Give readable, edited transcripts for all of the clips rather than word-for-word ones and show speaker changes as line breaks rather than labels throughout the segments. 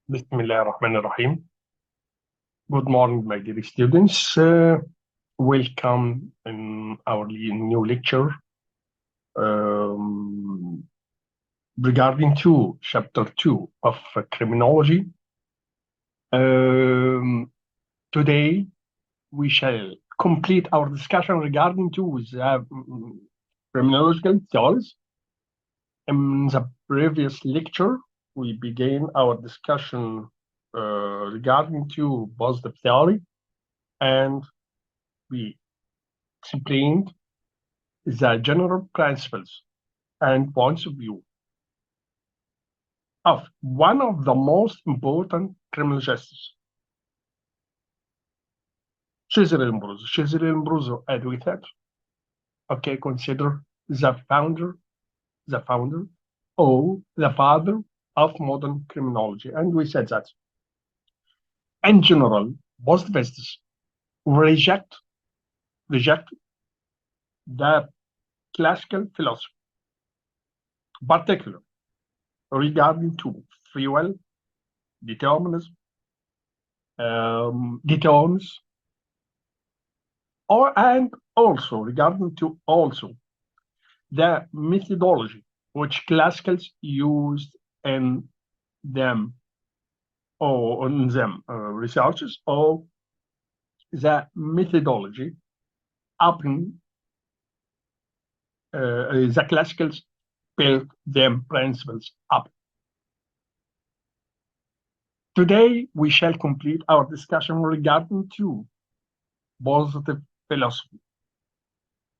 Bismillah ar-Rahman ar-Rahim. Good morning, my dear students. Welcome in our new lecture um, regarding chapter 2 of criminology. Today, we shall complete our discussion regarding the criminological theories. In the previous lecture, we began our discussion regarding positive theory, and we explained the general principles and points of view of one of the most important criminologists, Cesare Lombroso. Cesare Lombroso, as we said, consider the founder or the father of modern criminology. And we said that, in general, positivists reject the classical philosophy, particularly regarding free will, determinism, deterrence, and also regarding the methodology which classicals used in them researches, or the methodology upon the classicals built them principles up. Today we shall complete our discussion regarding positive philosophy.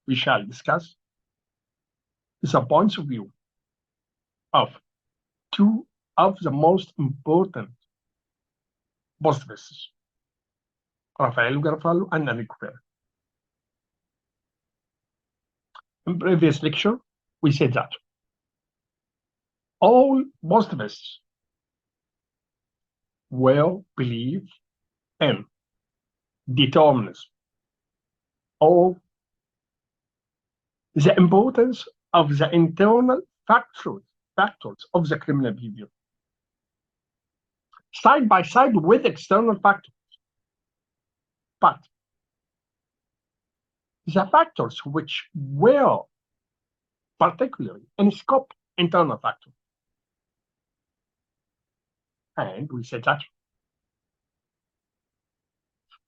We shall discuss the points of view of two of the most important positivists, Raffaelle Garofallo and Elzeiny Criminology. In previous lecture, we said that all positivists will believe in determinism, or the importance of the internal factors of the criminal behavior, side by side with external factors. But the factors which were particularly in scope internal factors. And we said that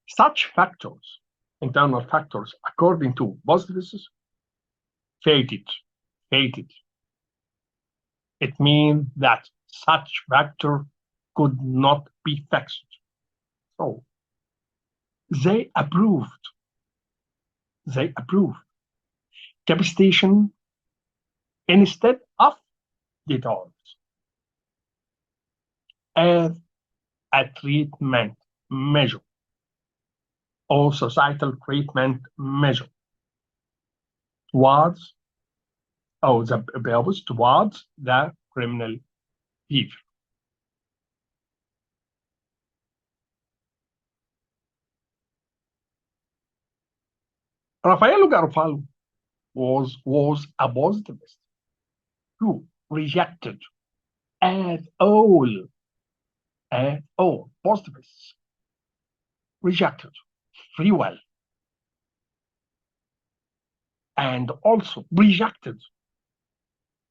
such factors, internal factors, according to positivists, fated. It means that such factor could not be fixed. So they approved capitation instead of deterrence as a treatment measure, or societal treatment measure towards the criminal behavior. Raffaelle Garofallo was a positivist who rejected as all positivists rejected free will, and also rejected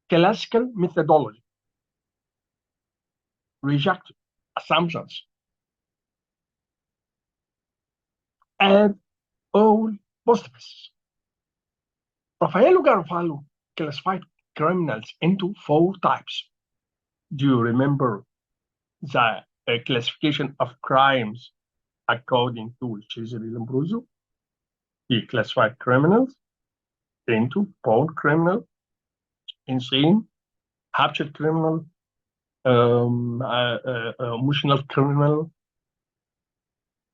classical methodology, rejected assumptions, and all positivists. Raffaelle Garofallo classified criminals into 4 types. Do you remember the classification of crimes according to Cesare Lombroso? He classified criminals into born criminal, insane, habitual criminal, emotional criminal.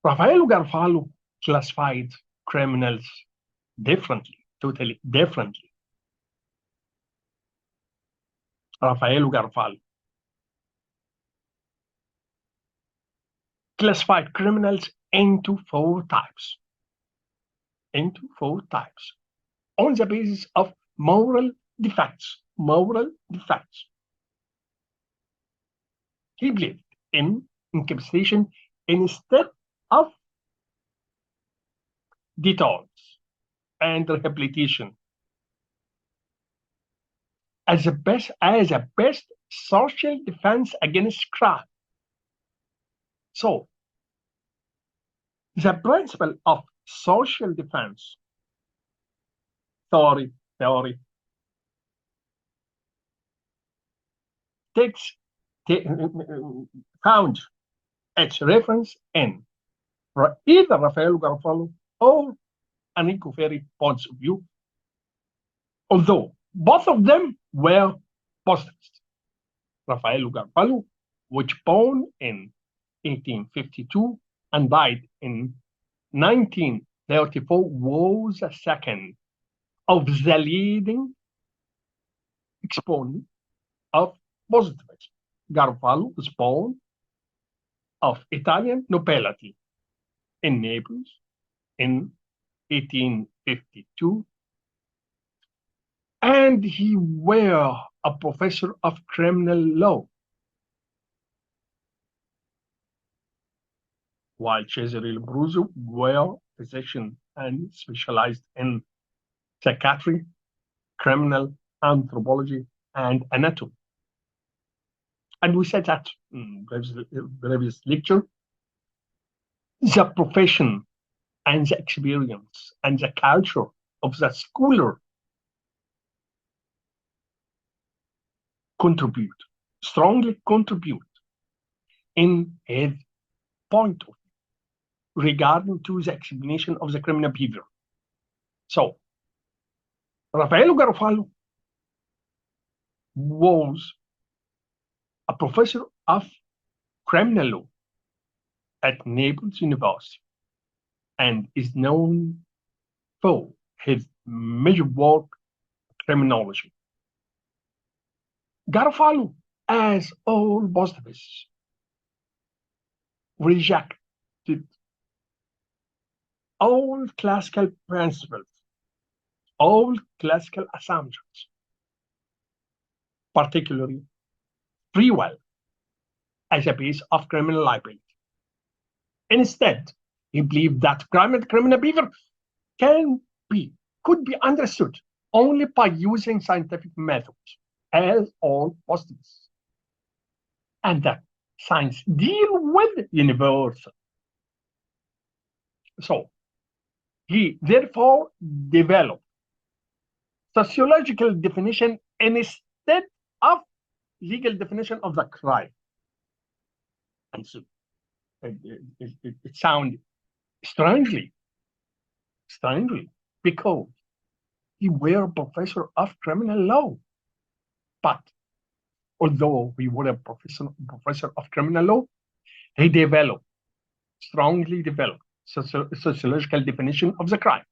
Raffaelle Garofallo classified criminals differently, totally differently. Raffaelle Garofallo classified criminals into 4 types. On the basis of moral defects. He believed in incapacitation instead of detox and rehabilitation as a best social defense against crime. So the principle of social defense theory takes found its reference in either Raffaelle Garofallo or Enrico Ferri points of view, although both of them were positivists. Raffaelle Garofallo, which born in 1852 and died in 1934, was a second of the leading exponent of positivism. Garofallo was born of Italian nobility in Naples in 1852, and he were a professor of criminal law, while Cesare Lombroso were physician and specialized in psychiatry, criminal anthropology, and anatomy. And we said that in previous lecture, the profession and the experience and the culture of the scholar strongly contribute in his point of view regarding to the explanation of the criminal behavior. So, Raffaello Garofallo was a professor of criminal law at Naples University and is known for his major work, Criminology. Garofallo, as all positivists, rejected all classical principles, all classical assumptions, particularly free will as a base of criminal liability. Instead, he believed that criminal behavior could be understood only by using scientific methods, as all positivists, and that science deal with universal. So he therefore developed sociological definition instead of legal definition of the crime. And so it sounds strangely, because he were a professor of criminal law. But although he was a professor of criminal law, he strongly developed sociological definition of the crime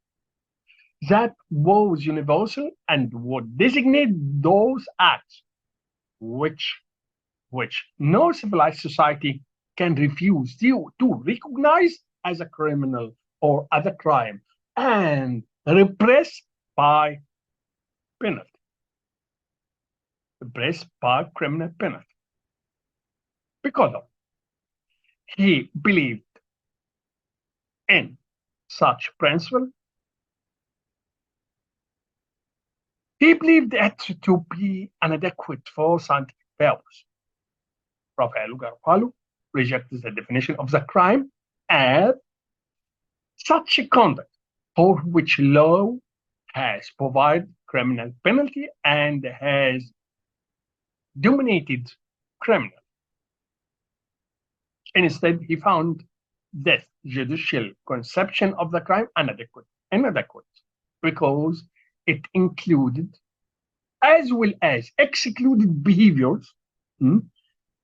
that was universal and would designate those acts which no civilized society can refuse to recognize as a criminal or as a crime and repress by penalty. Repressed by criminal penalty. Because of he believed in such principle. He believed it to be inadequate for scientific purpose. Raffaello Garofallo rejected the definition of the crime as such a conduct for which law has provided criminal penalty and has dominated criminal. Instead, he found this judicial conception of the crime inadequate because it included as well as excluded behaviors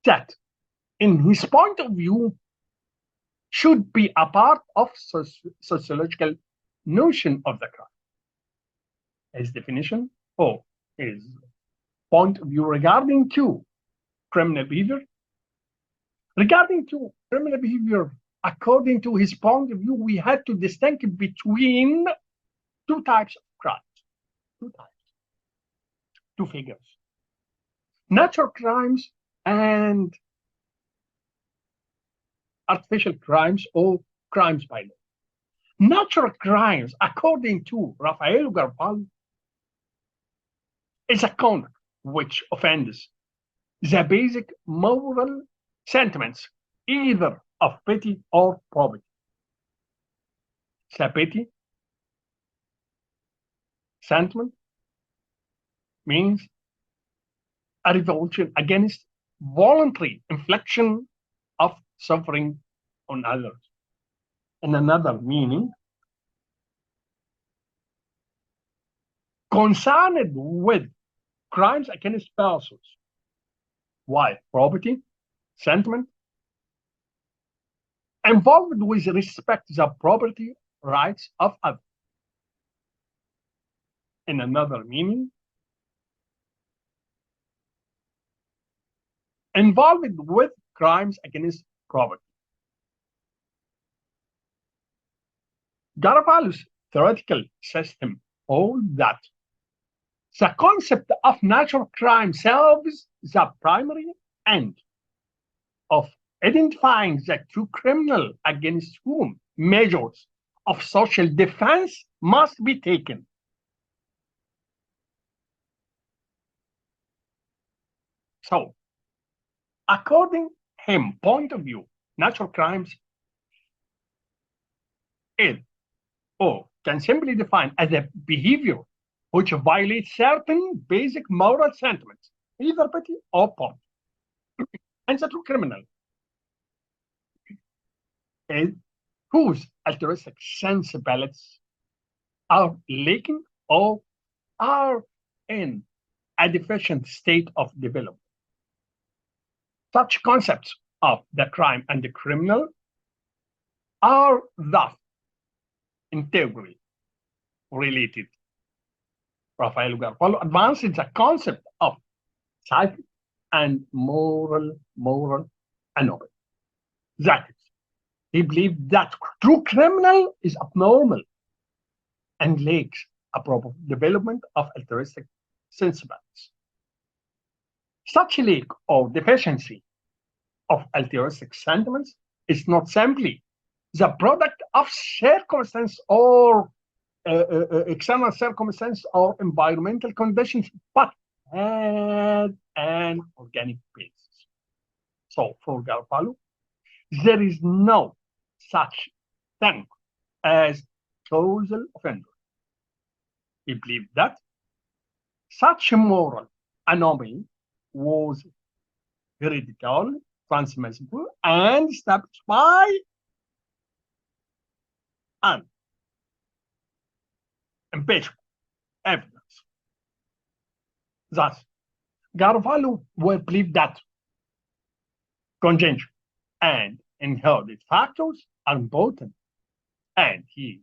that, in his point of view, should be a part of sociological notion of the crime. His definition or his point of view regarding to criminal behavior. Regarding to criminal behavior, according to his point of view, we had to distinguish between two types of crimes. Two figures. Natural crimes and artificial crimes or crimes by law. Natural crimes, according to Raffaelle Garofallo, is a conduct which offends the basic moral sentiments, either of pity or poverty. The pity sentiment means a revulsion against voluntary infliction of suffering on others. In another meaning, concerned with crimes against persons, while property sentiment involved with respect to the property rights of others. In another meaning, involved with crimes against property. Garofallo's theoretical system holds that the concept of natural crime serves the primary end of identifying the true criminal against whom measures of social defense must be taken. So, according him point of view, natural crimes is or can simply define as a behavior which violates certain basic moral sentiments, either pity or poverty. And the true criminal is whose altruistic sensibilities are lacking or are in a deficient state of development. Such concepts of the crime and the criminal are thus integrally related. Raffaelle Garofallo advances the concept of psychic and moral anomaly. That is, he believed that true criminal is abnormal and lacks a proper development of altruistic sensibilities. Such lack or deficiency of altruistic sentiments is not simply the product of circumstance or external circumstance or environmental conditions, but had an organic basis. So, for Garofallo, there is no such thing as causal offender. He believed that such a moral anomaly was hereditary, transmissible, and established by an empirical evidence. Thus, Garofallo will believe that congenital and inherited factors are important, and he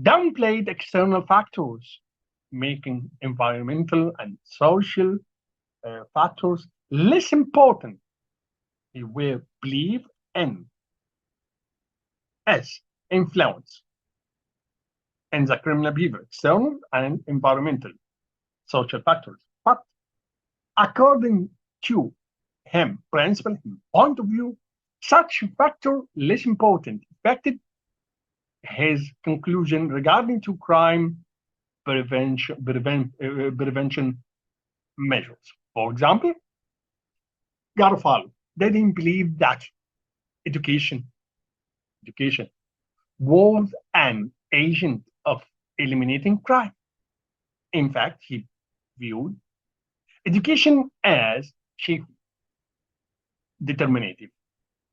downplayed external factors, making environmental and social factors less important. He will believe in as influence in the criminal behavior, external and environmental social factors. But according to him, principle, him point of view, such factor less important affected his conclusion regarding to crime prevention measures. For example, Garofallo didn't believe that education was an agent of eliminating crime. In fact, he viewed education as chief determinative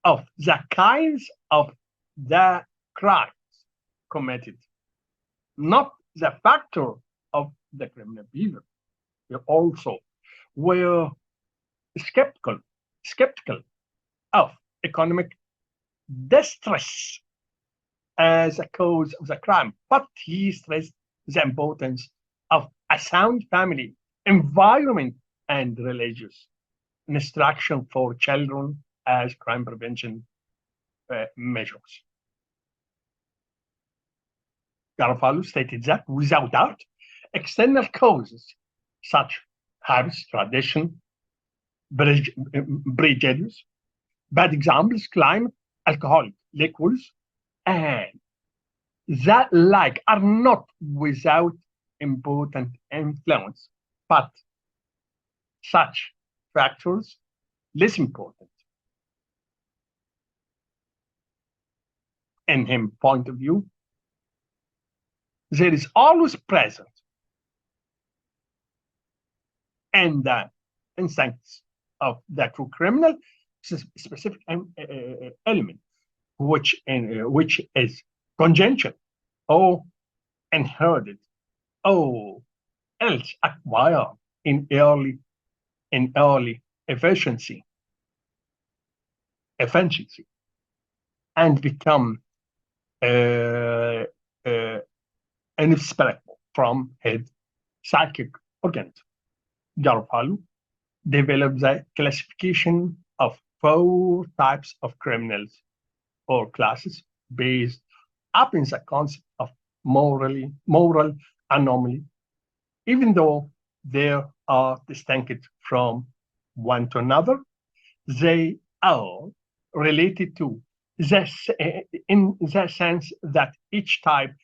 of the kinds of the crimes committed, not the factor of the criminal behavior. We also were skeptical of economic distress as a cause of the crime, but he stressed the importance of a sound family, environment, and religious instruction for children as crime prevention measures. Garofallo stated that without doubt, external causes such habits, tradition, prejudice, Bad examples: climate, alcoholic liquors, and that like are not without important influence, but such factors less important in him point of view. There is always present in the instincts of the true criminal specific element, which is congenital or inherited or else acquired in early efficiency and become uh, uh, inseparable from his psychic organism. Garofalo developed the classification of 4 types of criminals or classes based upon the concept of moral anomaly, even though they are distinct from one to another. They are related to in the sense that each type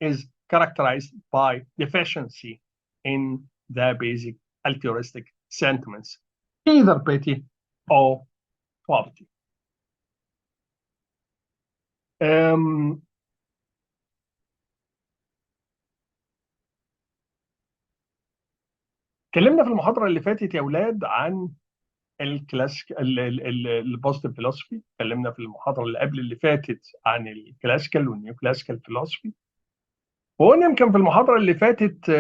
is characterized by deficiency in the basic altruistic sentiments, either pity or poverty. Um, اتكلمنا في المحاضرة اللي فاتت يا أولاد عن الكلاسيك البوزيتيف فيلوسفي. اتكلمنا في المحاضرة اللي قبل اللي فاتت عن الكلاسيكال والنيو كلاسيكال فيلوسفي، وقلنا يمكن في المحاضرة اللي فاتت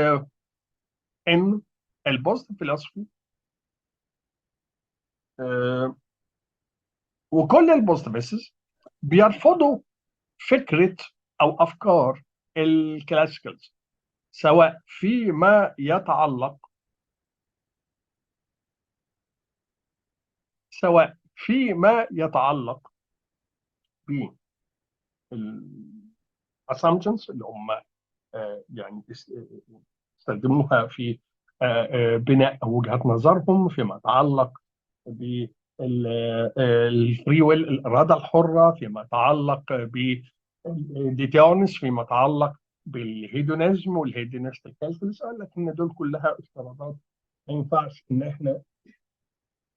إن البوزيتيف فيلوسفي وكل البوزيتيفيستس بيرفضوا فكرة أو أفكار الكلاسيكالز، سواء فيما يتعلق بالاسامبشنز اللي هم يعني استخدموها في بناء وجهات نظرهم فيما يتعلق بالفري ويل، الإرادة الحرة، فيما يتعلق بالديتيرنس، فيما يتعلق بالهيدونيزم والهيدونستيك كالكولس. قال لك ان دول كلها افتراضات ما ينفعش ان احنا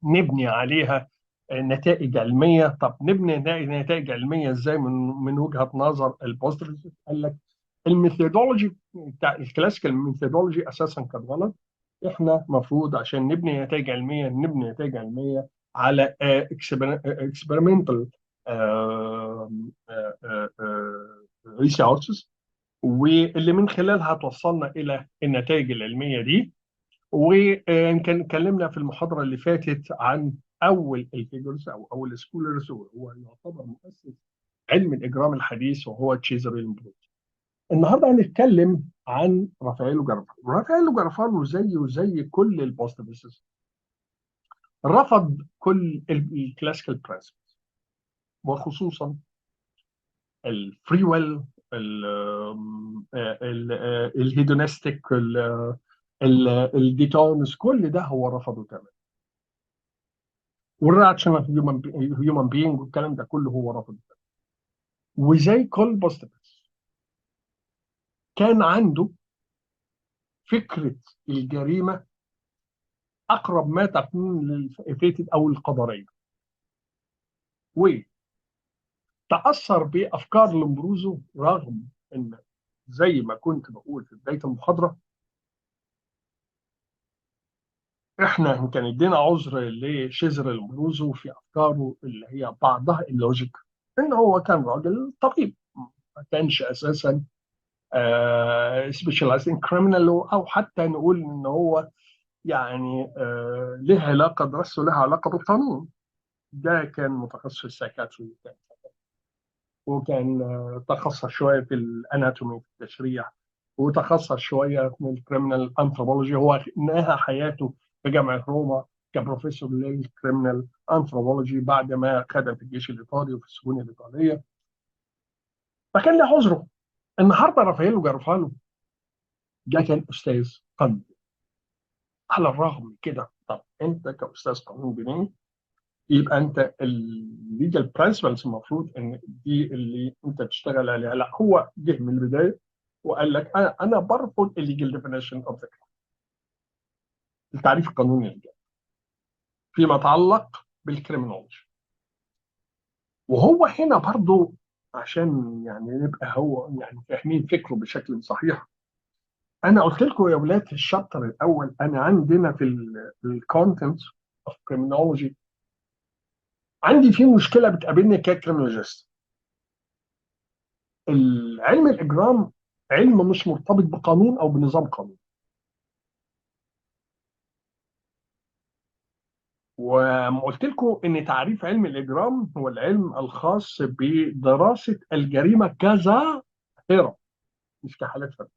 نبني عليها نتائج علميه. طب نبني نتائج علميه ازاي من وجهه نظر البوزيتيف؟ قال لك الميثودولوجي بتاع الكلاسيكال ميثودولوجي اساسا كانت غلط. احنا المفروض عشان نبني نتائج علميه نبني نتائج علميه على اكسبيرمنتال ريسيرشز، واللي من خلالها توصلنا الى النتائج العلميه دي. وكان اتكلمنا في المحاضره اللي فاتت عن اول الفيجرز او اول سكولرز، وهو يعتبر مؤسس علم الاجرام الحديث، وهو تشيزري لومبروزو. النهارده هنتكلم عن رافائيل جارفالو. رافائيل جارفالو زيه زي كل البوزيتيفيستس رفض كل الكلاسيكال برنسبلز، وخصوصا الفري ويل، الهيدونستيك، الديتونز، كل ده هو رفضه تماما. والراتشنال هيومن بينج والكلام ده كله هو رفضه تماما. وزي كل بوزيتيفست كان عنده فكره الجريمه اقرب ما تكون للفيتد او القدريه، وتاثر بافكار لومبروزو، رغم ان زي ما كنت بقول في بدايه المحاضره احنا كان ادينا عذر لشيزر لومبروزو في افكاره اللي هي بعضها اللوجيك، ان هو كان راجل طبيب، ما كانش اساسا سبيشاليزد ان كريمنال، او حتى نقول ان هو يعني له علاقه، دراسته لها علاقه بالقانون. ده كان متخصص في السايكاتري، وكان تخصص شويه في الاناتومي في التشريح، وتخصص شويه من الكريمنال انثروبولوجي. هو نهى حياته في جامعه روما كبروفيسور للكريمنال انثروبولوجي بعد ما خدم في الجيش الايطالي وفي السجون الايطاليه، فكان له عذره. النهارده رافائيل جارفالو ده كان استاذ قانون. على الرغم من كده، طب انت كاستاذ قانون جنائي يبقى انت الليجال برنسبلز المفروض ان دي اللي انت تشتغل عليها. لا، هو جه من البدايه وقال لك انا برفض الليجل ديفينيشن اوف ذا، التعريف القانوني للجريمه فيما يتعلق بالكريمنولوجي. وهو هنا برضو عشان يعني نبقى هو يعني فاهمين فكره بشكل صحيح. انا قلت لكم يا اولاد في الشابتر الاول انا عندنا في الكونتنت اوف كريمنولوجي عندي في مشكله بتقابلني ككريمنولوجيست. علم الاجرام علم مش مرتبط بقانون او بنظام قانوني. وقلت لكم ان تعريف علم الاجرام هو العلم الخاص بدراسه الجريمه كظاهره مش كحالات فرديه.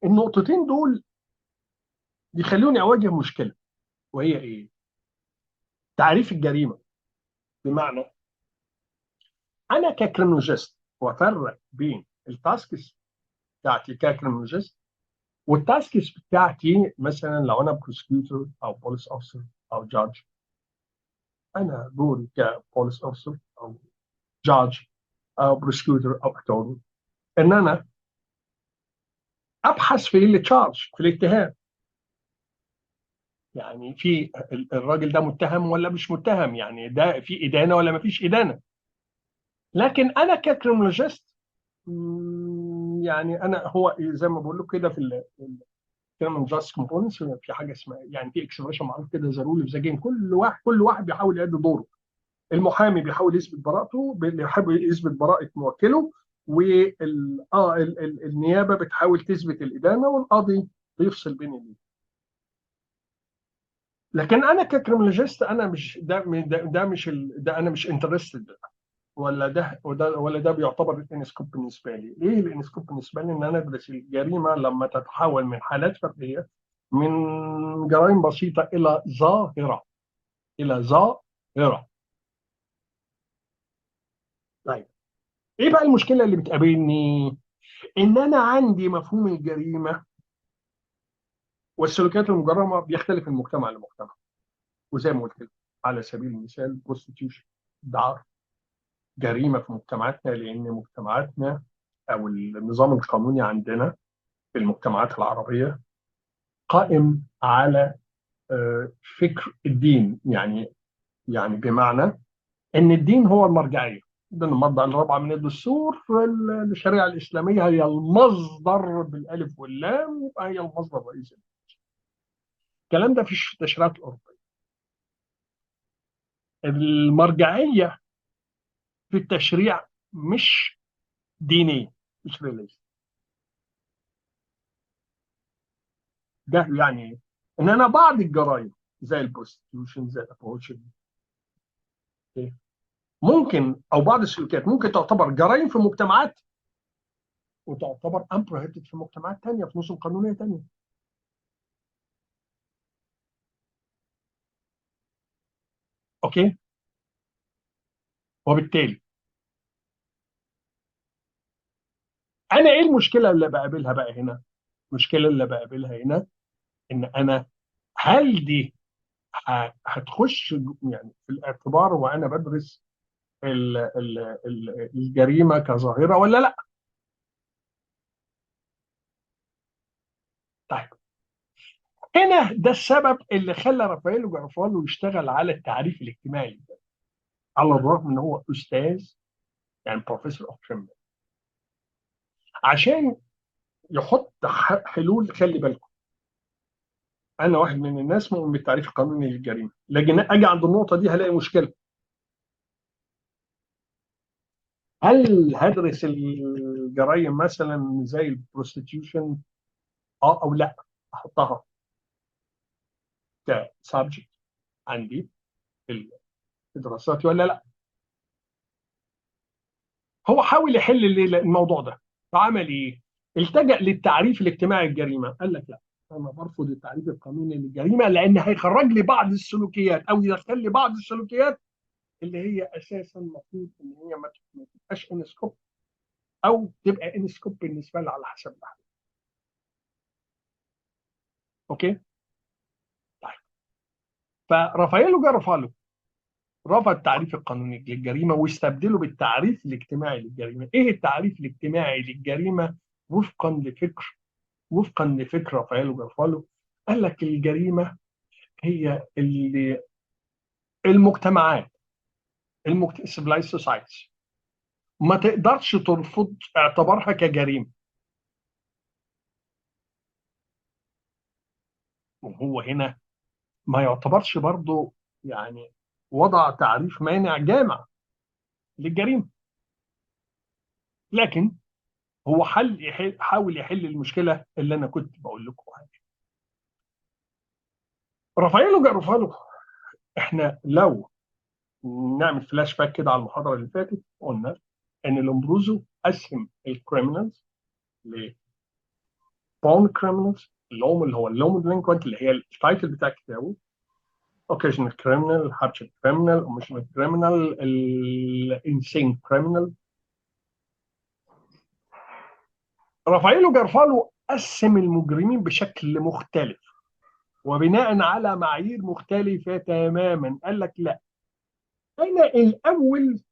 النقطتين دول يخلوني اواجه مشكله، وهي ايه؟ تعريف الجريمه. بمعنى انا ككريمنولوجيست وافرق بين التاسكس بتاعتي ككريمنولوجيست والتاسكس بتاعتي مثلا لو انا بروسكيوتور او بوليس اوفيسر او جادج. انا دوري كبوليس اوفيسر او جادج او بروسكيوتور او اتورني ان انا ابحث في التشارج في الاتهام. يعني في الراجل ده متهم ولا مش متهم، يعني ده في ادانه ولا ما فيش ادانه. لكن انا ككريمنولوجيست يعني انا هو زي ما بقول لك كده في الكلام جاست كومبوننتس في حاجه اسمها يعني في اكسبريشن معروف كده ذا رول اوف ذا جيم. كل واحد بيحاول يأدي دوره. المحامي بيحاول يثبت براءته، بيحاول يثبت براءه موكله، النيابه بتحاول تثبت الادانه، والقاضي بيفصل بين الاثنين. لكن انا ككريمنولوجيست انا مش ده مش ده انا مش انترستد، ولا ده بيعتبر الانسكوب بالنسبه لي. ليه الانسكوب بالنسبه لي؟ ان انا ادرس الجريمه لما تتحول من حالات فرديه، من جرائم بسيطه الى ظاهره، الى ظاهره. طيب، ايه بقى المشكله اللي بتقابلني؟ ان انا عندي مفهوم الجريمه والسلوكيات المجرمه بيختلف من مجتمع لمجتمع. وزي ما قلت لك على سبيل المثال بروستيتيوشن، دعارة، جريمه في مجتمعاتنا لان مجتمعاتنا او النظام القانوني عندنا في المجتمعات العربيه قائم على فكر الدين. يعني بمعنى ان الدين هو المرجعيه. ده الماده الرابعه من الدستور، الشريعه الاسلاميه هي المصدر بالالف واللام، يبقى هي المصدر الرئيسي. الكلام ده في التشريعات الاوروبيه. المرجعيه في التشريع مش دينيه، مش ريليجيوس. ده يعني إيه؟ ان انا بعض الجرائم زي البروستيوشن زي الابورشن ممكن، او بعض السلوكيات ممكن تعتبر جرائم في مجتمعات وتعتبر امبروهيبتد في مجتمعات ثانيه في نصوص قانونيه ثانيه. اوكي. وبالتالي انا ايه المشكله اللي بقابلها بقى هنا؟ المشكله اللي بقابلها هنا ان انا هل دي هتخش يعني في الاعتبار وانا بدرس الجريمه كظاهره ولا لا؟ طيب، هنا ده السبب اللي خلى رافائيل جرافالو يشتغل على التعريف الاجتماعي ده، على الرغم ان هو استاذ يعني بروفيسور اوف كريمنال، عشان يحط حلول. خلي بالكم انا واحد من الناس مؤمن بالتعريف القانوني للجريمه، لكن اجي عند النقطه دي هلاقي مشكله. هل هدرس الجرائم مثلا زي البروستيتيوشن او لا؟ احطها كسبجكت عندي في دراستي ولا لا؟ هو حاول يحل الموضوع ده، فعمل ايه؟ التجأ للتعريف الاجتماعي للجريمه. قال لك لا، انا برفض التعريف القانوني للجريمه لان هيخرج لي بعض السلوكيات او يدخل لي بعض السلوكيات اللي هي اساسا المفروض ان هي ما تبقاش ان سكوب، او تبقى ان سكوب بالنسبه لي على حسب الاحداث. اوكي. طيب، فرافائيلو جارofالو رفض التعريف القانوني للجريمه واستبدله بالتعريف الاجتماعي للجريمه. ايه التعريف الاجتماعي للجريمه وفقا لفكر رافائيل جارفالو؟ قال لك الجريمه هي اللي المجتمعات civilized societies ما تقدرش ترفض اعتبارها كجريمه. وهو هنا ما يعتبرش برضه يعني وضع تعريف مانع جامع للجريمه، لكن هو حاول يحل المشكله اللي انا كنت بقول لكم عليها. رافائيل جاروفالو، احنا لو نعمل فلاش باك كده على المحاضره اللي فاتت، قلنا ان لومبروزو قسم الكريمنالز لبون كريمنالز، اللي هو اللوم ديلينكوينت اللي هي التايتل بتاع كتابه، اوكيجنال كريمنال، هارشيب كريمنال، اوميشنال كريمنال، الانسين كريمنال. رافائيل جارفالو قسم المجرمين بشكل مختلف وبناء على معايير مختلفه تماما. قال لك لا، انا الاول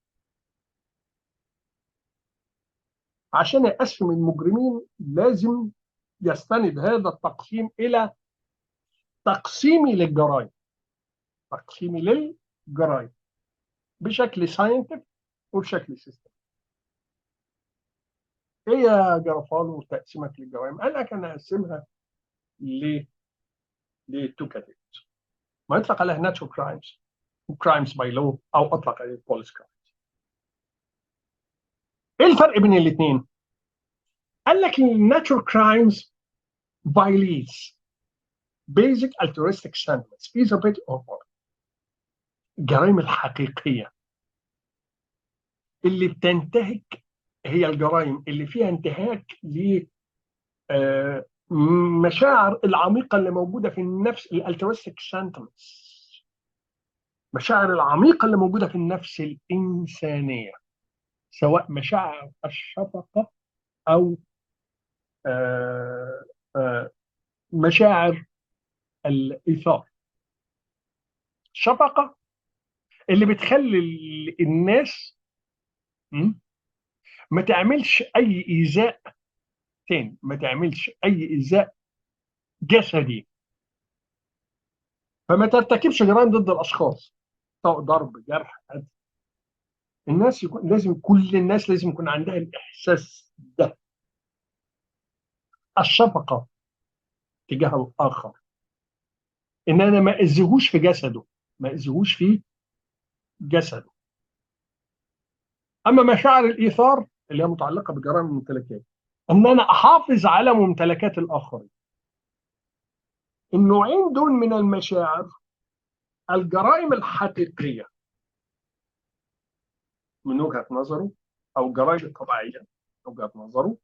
عشان اقسم المجرمين لازم يستند هذا التقسيم الى تقسيمي للجرائم، تقسيمي للجرائم بشكل ساينتفك وبشكل سيستم. ايه يا جرافالو تقسيمك للجرائم؟ قال لك انا اقسمها ل لتو كاتيجوريز، ما يطلق عليها ناتشورال كرايمز وكرايمز باي لو، او اطلق عليه بوليس كرايمز. ايه الفرق بين الاثنين؟ قال لك الناتشورال كرايمز violates basic altruistic sentiments feasibility or moral. الجرائم الحقيقيه اللي بتنتهك هي الجرائم اللي فيها انتهاك لمشاعر العميقه اللي موجوده في النفس، الالترويستيك سنتمنتس، مشاعر العميقه اللي موجوده في النفس الانسانيه، سواء مشاعر الشفقه او آه، آه، مشاعر الايثار. الشفقه اللي بتخلي الناس ما تعملش اي ايذاء تاني، ما تعملش اي ايذاء جسدي، فما ترتكبش جرائم ضد الاشخاص، سواء ضرب، جرح، قتل. كل الناس لازم يكون عندها الاحساس ده، الشفقه تجاه الاخر، ان انا ما اذيهوش في جسده، ما اذيهوش في جسده. اما مشاعر الايثار اللي هي متعلقه بجرائم الممتلكات، ان انا احافظ على ممتلكات الاخرين. النوعين دول من المشاعر، الجرائم الحقيقيه من وجهه نظره، او الجرائم الطبيعيه من وجهه نظره،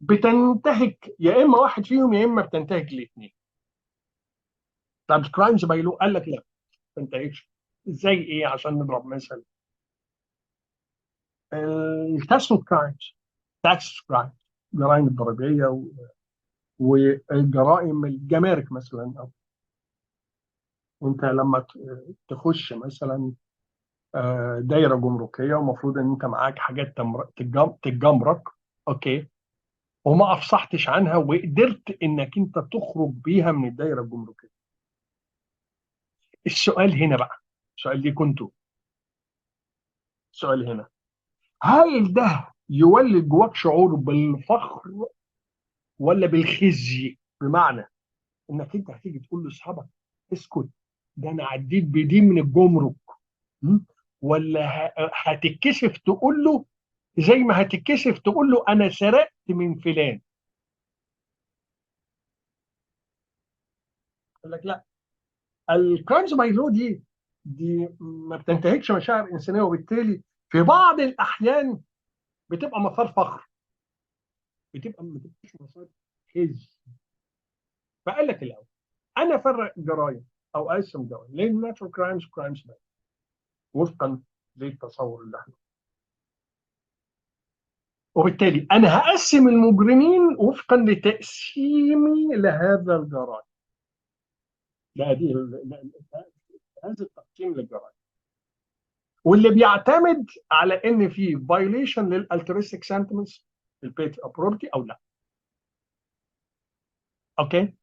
بتنتهك يا اما واحد فيهم يا اما بتنتهك الاثنين. طب كرايمز باي لو قال لك لا، ما بتنتهكش. ازاي؟ ايه؟ عشان نضرب مثل، الكاسو كرايمز، تاكس كرايمز، الجرائم الضريبيه والجرائم الجمارك مثلا، أو وانت لما تخش مثلا دايره جمركيه ومفروض ان انت معاك حاجات تتجمرك، اوكي، وما افصحتش عنها وقدرت انك انت تخرج بيها من الدايره الجمركيه. السؤال هنا بقى، السؤال دي كنتوا، السؤال هنا، هل ده يولد جواك شعور بالفخر ولا بالخزي؟ بمعنى انك انت هتيجي تقول لاصحابك اسكت، ده انا عديت بدي من الجمرك، م? ولا هتتكسف تقول له زي ما هتتكسف تقول له انا سرقت من فلان؟ يقول لك لا، الكرايمز باي لو دي ما بتنتهكش مشاعر انسانيه، وبالتالي في بعض الاحيان بتبقى مثار فخر، بتبقى ما بتبقاش مثار خزي. فقال لك الاول انا افرق جرائم او اقسم جرائم لين ناتشورال كرايمز وكرايمز باي وفقا للتصور اللي احنا، وبالتالي انا هقسم المجرمين وفقا لتقسيمي لهذا الجرائم. دي هذا التقسيم للجرائم، واللي بيعتمد على ان في فايوليشن للالترستيك سنتمنتس في البيت او بروبرتي او لا. اوكي.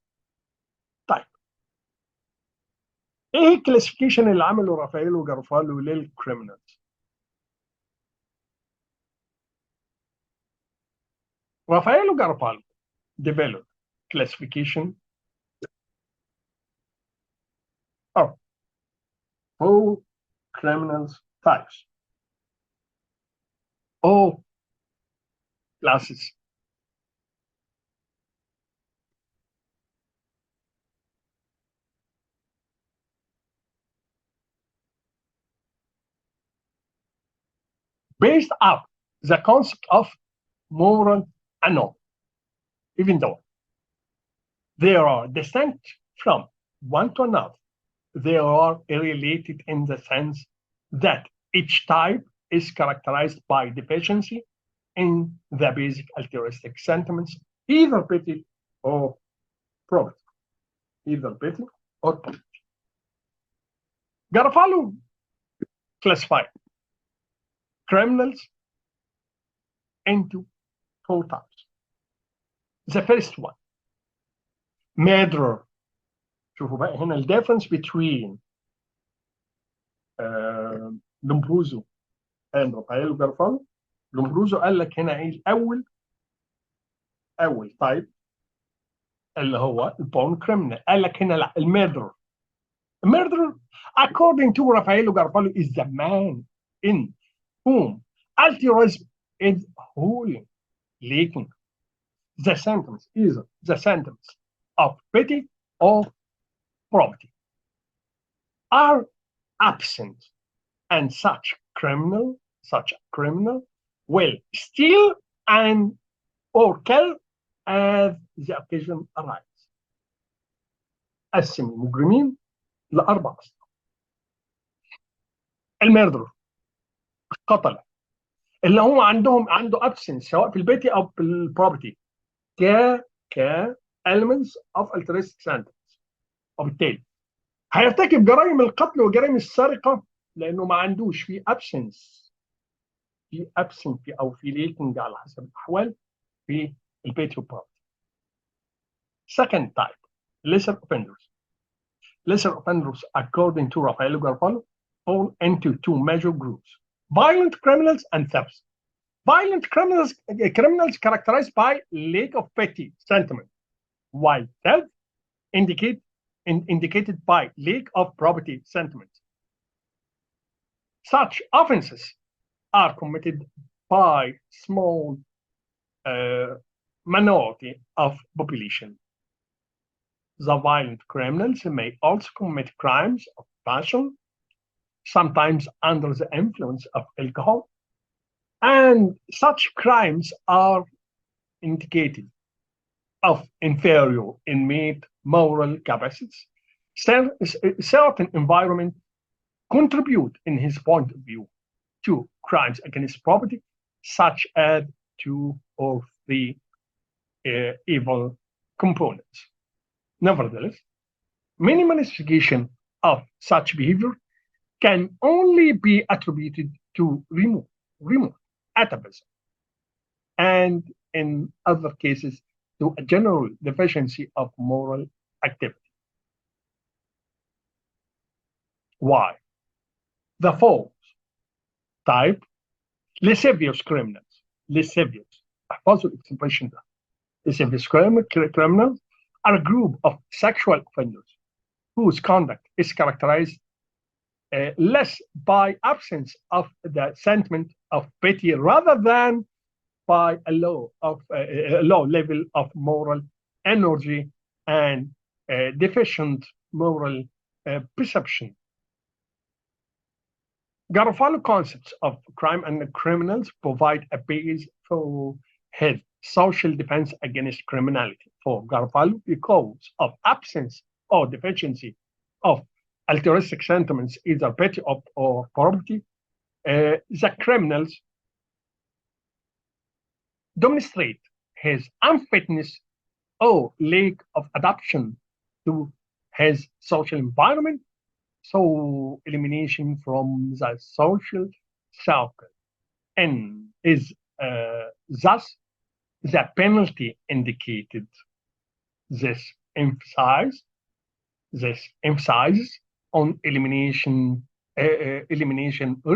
طيب، ايه الكلاسيفيكيشن اللي عمله رافائيل جارفالو للكريمنالز؟ رافائيل جارفالو developed classification of all criminals types, all classes, based up the concept of moral anomaly, even though they are distinct from one to another. They are related in the sense that each type is characterized by deficiency in the basic altruistic sentiments, either pity or poverty. Either pity or poverty. Garofalo classified criminals into four types. The first one, murderer. شوفوا بقى هنا الديفرنس between لومبروزو and رافائيل جارفالو. لومبروزو قال لك هنا ايه اول تايب اللي هو البون كريمنال، قال لك هنا لا، الميردر. Murderer, according to Raffaello Garofallo, is the man in whom altruism is wholly lacking. The sentence is the sentence of pity or poverty are absent, and such a criminal will steal and or kill as the occasion arises. قسم المجرمين لأربع أصناف. الميردر، القتلة اللي هو عنده absence سواء في البيت أو في البروبرتي ك ك elements of altruistic sentence، وبالتالي هيرتكب جرائم القتل وجرائم السرقة لأنه ما عندوش في absence او في ليكنج على حسب الأحوال في البيت والبروبرتي. Second type, lesser offenders. Lesser offenders, according to Raffaello Garofallo, fall into two major groups: violent criminals and thefts. Violent criminals characterized by lack of pity sentiment, while theft indicated by lack of property sentiment. Such offenses are committed by small minority of population. The violent criminals may also commit crimes of passion, sometimes under the influence of alcohol, and such crimes are indicative of inferior innate moral capacities. Certain environment contribute, in his point of view, to crimes against property, such as two or three evil components. Nevertheless, minimalization of such behavior can only be attributed to remote atavism, and in other cases, to a general deficiency of moral activity. Why? The fourth type, lascivious criminals. Lascivious. احفظوا الاكسبريشن ده. Lascivious criminals are a group of sexual offenders whose conduct is characterized less by absence of the sentiment of pity rather than by a low level of moral energy and deficient moral perception. Garofalo concepts of crime and criminals provide a base for his social defense against criminality. For Garofalo, because of absence or deficiency of altruistic sentiments, either pity or poverty, the criminals demonstrate his unfitness or lack of adaptation to his social environment, so elimination from the social circle, and is thus the penalty indicated. This emphasize this emphasizes on elimination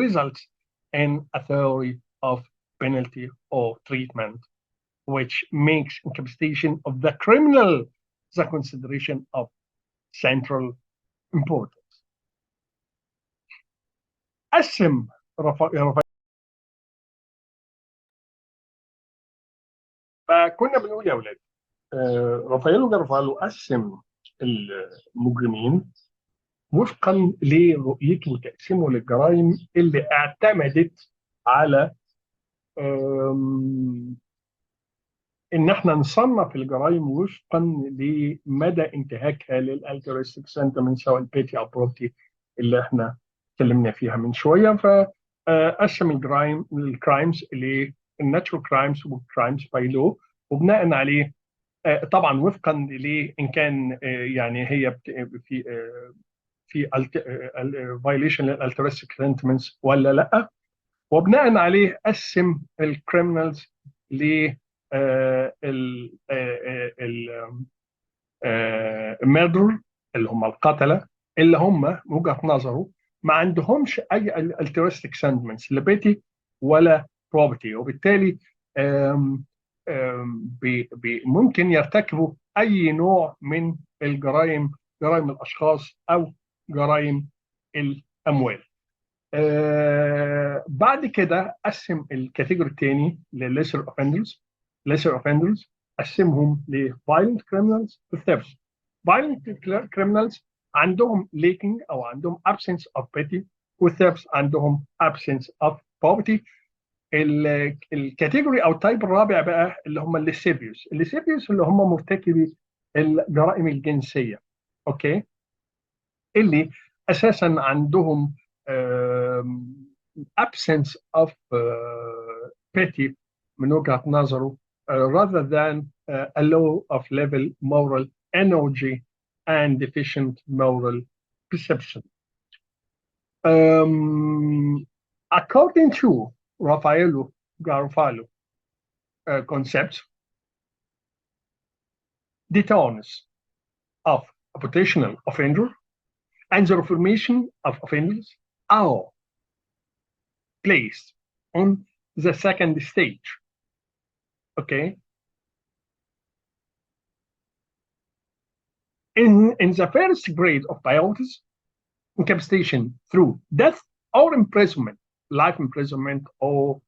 results in a theory of penalty or treatment, which makes incapacitation of the criminal the consideration of central importance. قسم فكنا بنقول يا اولاد، رافائيل جارفالو قسم المجرمين وفقا لرؤيته وتقسيمه للجرائم اللي اعتمدت على ان احنا نصنف الجرائم وفقا لمدى انتهاكها للالترستيك سنتمنت، سواء البيتي او بروبتي اللي احنا اتكلمنا فيها من شويه. فقسم الكرايمز للناتشورال كرايمز والكرايمز باي لو، وبناء عليه طبعا وفقا ان كان يعني هي في في فايليشن للالترستيك سنتمنتس ولا لا، وبناء عليه قسم الكريمنالز ل الميردر اللي هم القتله، اللي هم من وجهه نظره ما عندهمش اي الترستيك سنتمنتس لا بيتي ولا بروبرتي، وبالتالي ممكن يرتكبوا اي نوع من الجرائم، جرائم الاشخاص او جرائم الاموال. بعد كده قسم الكاتيجوري الثاني لليسر اوفندرز. ليسر اوفندرز قسمهم لفايلنت كريمنالز وثيفت. فايلنت كريمنالز عندهم ليكينج او عندهم absence of pity، والثيفت عندهم absence of poverty. الكاتيجوري او التايب الرابع بقى اللي هم الليسيفيوس. الليسيفيوس اللي هم مرتكبي الجرائم الجنسيه، اوكي، اللي اساسا عندهم absence of pity من وجهة نظره rather than a low of level moral energy and deficient moral perception. According to Raffaelle Garofallo concept, the tones of a potential offender and the reformation of offenders are placed on the second stage. Okay. In the first grade of biotis, incapacitation through death or imprisonment, life imprisonment or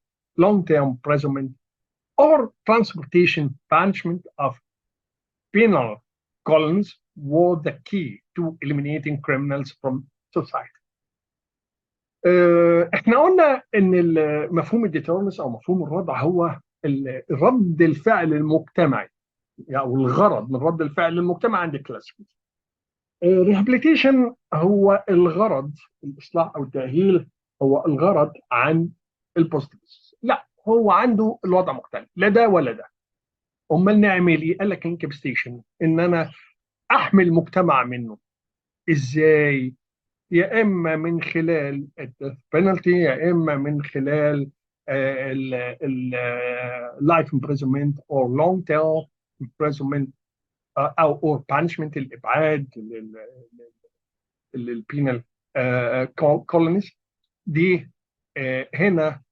long-term imprisonment, or transportation punishment of penal colonies were the key to eliminating criminals from society. احنا قلنا ان مفهوم الديترمنس او مفهوم الردع هو رد الفعل المجتمعي، يعني او الغرض من رد الفعل المجتمعي عند الكلاسيكال. الريهابيليتيشن هو الغرض، الاصلاح او التاهيل هو الغرض عن البوزيتيفز. لا، هو عنده الوضع مختلف، لا ده ولا ده. امال نعمل ايه؟ قال لك انكابستيشن، ان انا احمي المجتمع منه. ازاي؟ يا اما من خلال الديث بينالتي، يا اما من خلال اللايف امبريزمنت او لونج تيرم امبريزمنت او بانشمنت، الابعاد للبينال كولونيز دي. هنا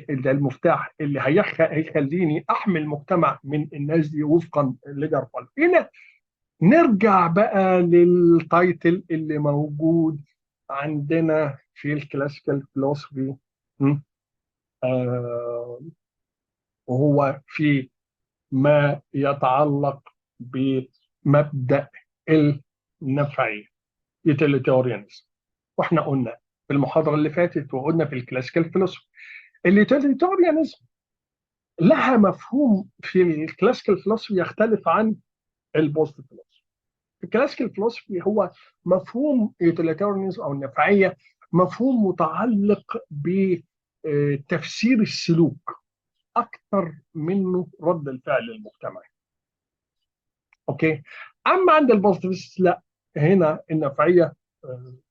ده المفتاح اللي هيخليني احمي المجتمع من الناس دي وفقا لجارفالو. هنا نرجع بقى للتايتل اللي موجود عندنا في الكلاسيكال فلوسفي، وهو في ما يتعلق بمبدأ النفعية، يوتيليتاريانز. واحنا قلنا في المحاضرة اللي فاتت وقلنا في الكلاسيكال فلوسفي اليوتيليتاريانز لها مفهوم في الكلاسيكال فلوسفي يختلف عن البوست فلوسفي. الكلاسيكال فلوسفي هو مفهوم يوتيليتاريانز او النفعيه، مفهوم متعلق بتفسير السلوك اكثر منه رد الفعل المجتمعي. اوكي. اما عند البوزيتيفست لا، هنا النفعيه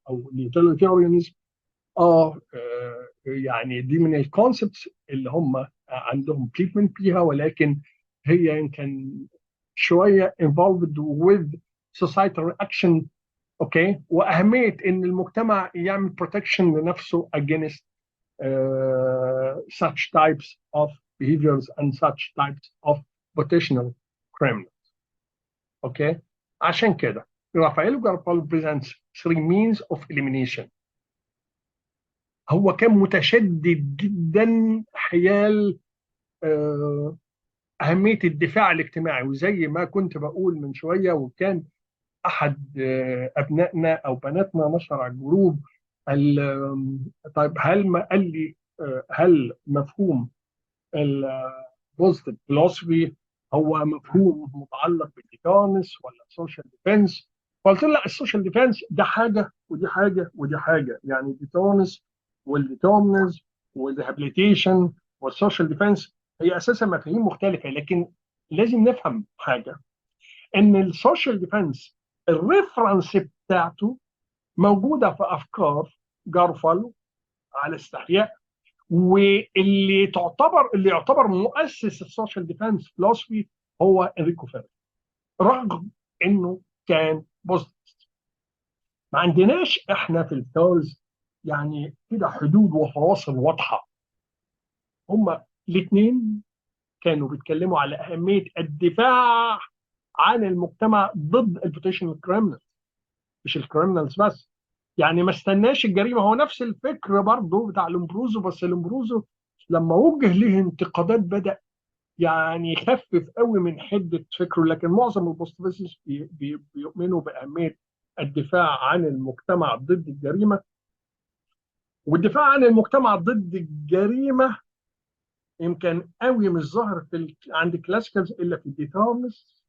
او اليوتيليتيريانزم يعني دي من الكونسبتس اللي هم عندهم تريتمنت فيها، ولكن هي يمكن شويه involved with societal action. اوكي، واهميه ان المجتمع يعمل بروتكشن لنفسه against such types of behaviors and such types of potential criminals. اوكي، عشان كده رافائيل جارفالو presents three means of elimination. هو كان متشدد جدا حيال أهمية الدفاع الاجتماعي، وزي ما كنت بقول من شوية، وكان أحد أبنائنا أو بناتنا نشر على الجروب طيب هل ما قال لي هل مفهوم البوزيتيف فيلوسفي هو مفهوم متعلق بالديفنس ولا السوشيال ديفنس؟ قلت له لا، السوشيال ديفنس ده حاجه ودي حاجه ودي حاجه، يعني الديتونس والديتومنز والريهابيليتيشن والسوشيال ديفنس هي اساسا مفاهيم مختلفه، لكن لازم نفهم حاجه، ان السوشيال ديفنس الريفرنس بتاعته موجوده في افكار جارفالو على استحياء، اللي يعتبر مؤسس السوشيال ديفنس فلوسفي هو انريكو فيري، رغم انه كان بوزيتيف. ما عندناش احنا في الثورز يعني كده حدود وفواصل واضحه. هما الاثنين كانوا بيتكلموا على اهميه الدفاع عن المجتمع ضد البوتنشال كريمنال، مش الكريمنالز بس. يعني ما استناش الجريمه، هو نفس الفكر برضه بتاع لومبروزو، بس لومبروزو لما وجه له انتقادات بدا يعني يخفف قوي من حده فكره، لكن معظم البوستيفيستس بيؤمنوا باهميه الدفاع عن المجتمع ضد الجريمه. والدفاع عن المجتمع ضد الجريمه يمكن قوي مش ظاهر عند الكلاسيكالز الا في الديتارمس،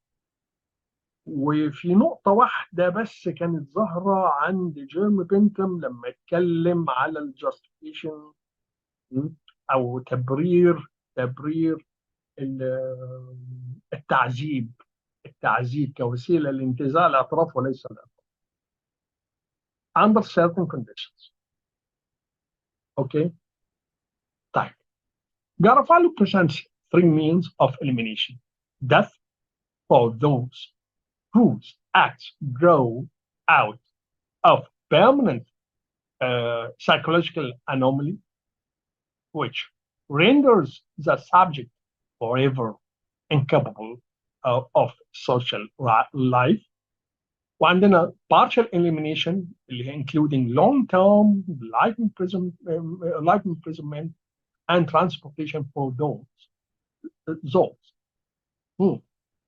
وفي نقطة واحدة بس كانت ظاهرة عند جيرم بنتم لما اتكلم على الجاستيفيكيشن أو تبرير التعذيب، كوسيلة لانتزاع الاعتراف وليس الاعتراف under certain conditions. اوكي، طيب Garofalo presents three means of elimination: death for those whose acts grow out of permanent psychological anomaly, which renders the subject forever incapable of social life. وعندنا partial elimination اللي هي including long-term life imprisonment and transportation for those who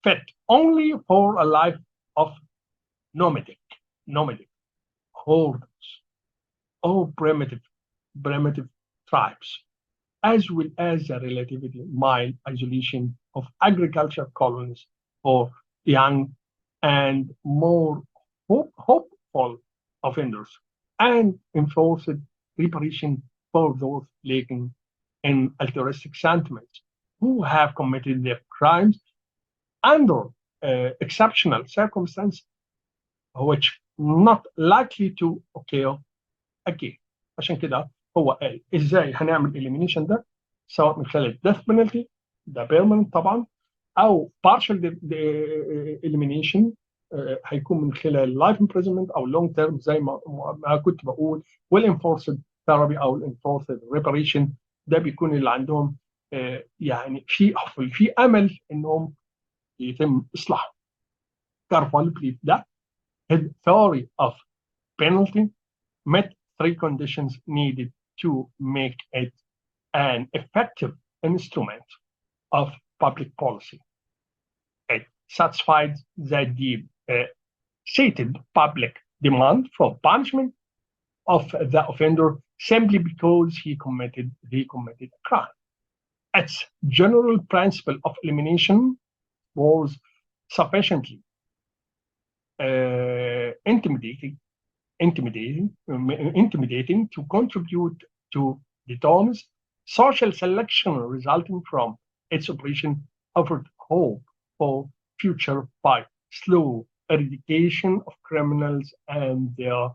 fit only for a life of nomadic hordes or primitive tribes, as well as the relatively mild isolation of agriculture colonies for young and more hopeful offenders, and enforced reparation for those lacking in altruistic sentiments who have committed their crimes under exceptional circumstances which not likely to occur again. عشان كده هو قال ازاي هنعمل elimination ده، سواء من خلال death penalty ده permanent طبعا، او partial elimination هيكون من خلال life imprisonment او long term زي ما كنت بقول، والenforced therapy او الenforced reparation ده بيكون اللي عندهم يعني في امل انهم يتم اصلاحهم. Garofalo believed that his theory of penalty met three conditions needed to make it an effective instrument of public policy. It satisfied the deep-seated public demand for punishment of the offender simply because he committed a crime. Its general principle of elimination was sufficiently intimidating to contribute to the terms. Social selection resulting from its operation offered hope for future by slow eradication of criminals and their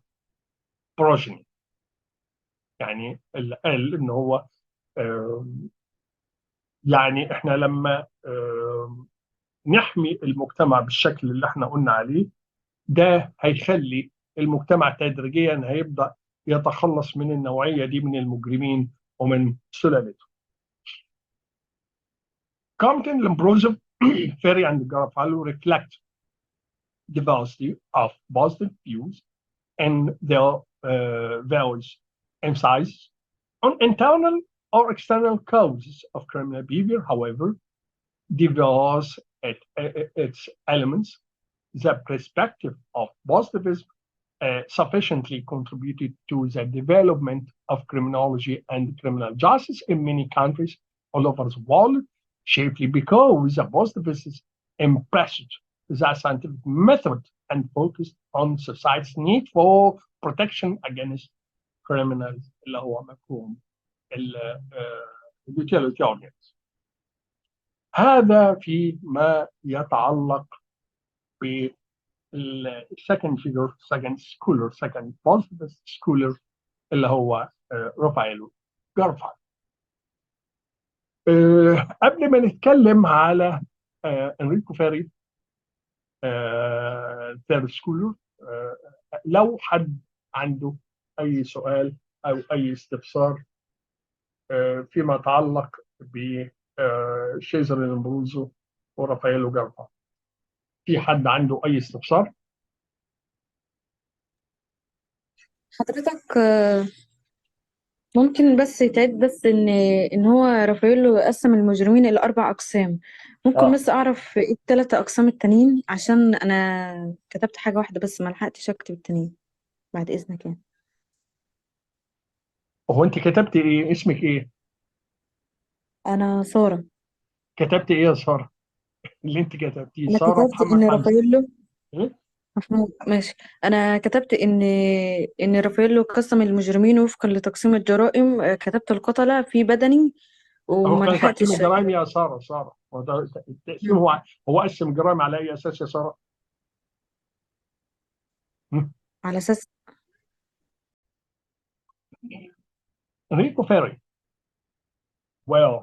progeny. يعني اللي قال ان هو يعني احنا لما نحمي المجتمع بالشكل اللي احنا قلنا عليه، ده هيخلي المجتمع تدريجيا هيبدأ يتخلص من النوعية دي من المجرمين ومن سلالته. Compton, Lombroso, Ferri, and Garofallo reflect diversity of positive views and their values emphasize on internal or external causes of criminal behavior. However, diverse its elements, the perspective of positivism sufficiently contributed to the development of criminology and criminal justice in many countries all over the world, chiefly because the positivists embraced the scientific method and focused on society's need for protection against criminals اللي هو مفهوم utilitarians. هذا فيما يتعلق ب second figure, second scholar, second positivist scholar اللي هو رافائيل جارفالو. قبل ما نتكلم على انريكو فيري ثيرد سكولر، لو حد عنده اي سؤال او اي استفسار فيما يتعلق بشيزر لومبروزو ورافائيل جارفالو، في حد عنده اي استفسار؟
حضرتك ممكن بس يتعد بس ان هو رافاييلو قسم المجرمين الى 4 اقسام. ممكن بس اعرف ايه ال3 اقسام التانيين، عشان انا كتبت حاجة واحدة بس ما لحقتش اكتب التانيين، بعد اذنك يعني.
هو انت كتبت ايه؟ اسمك ايه؟
انا سارة.
كتبت ايه يا ساره؟ اللي انت كتبتيه
انا
ساره
كتبت
محمد
ان
حمزه.
رافاييلو
إيه؟
محمود ماشي. انا كتبت ان رافاييلو قسم المجرمين وفقا لتقسيم الجرائم. كتبت القتلة في بدني
هو
وما
كان تقسيم
لحقتش.
الجرائم يا ساره هو ده التقسيم. هو قسم الجرائم على اي اساس يا ساره؟
على اساس
Enrico Ferri. Well,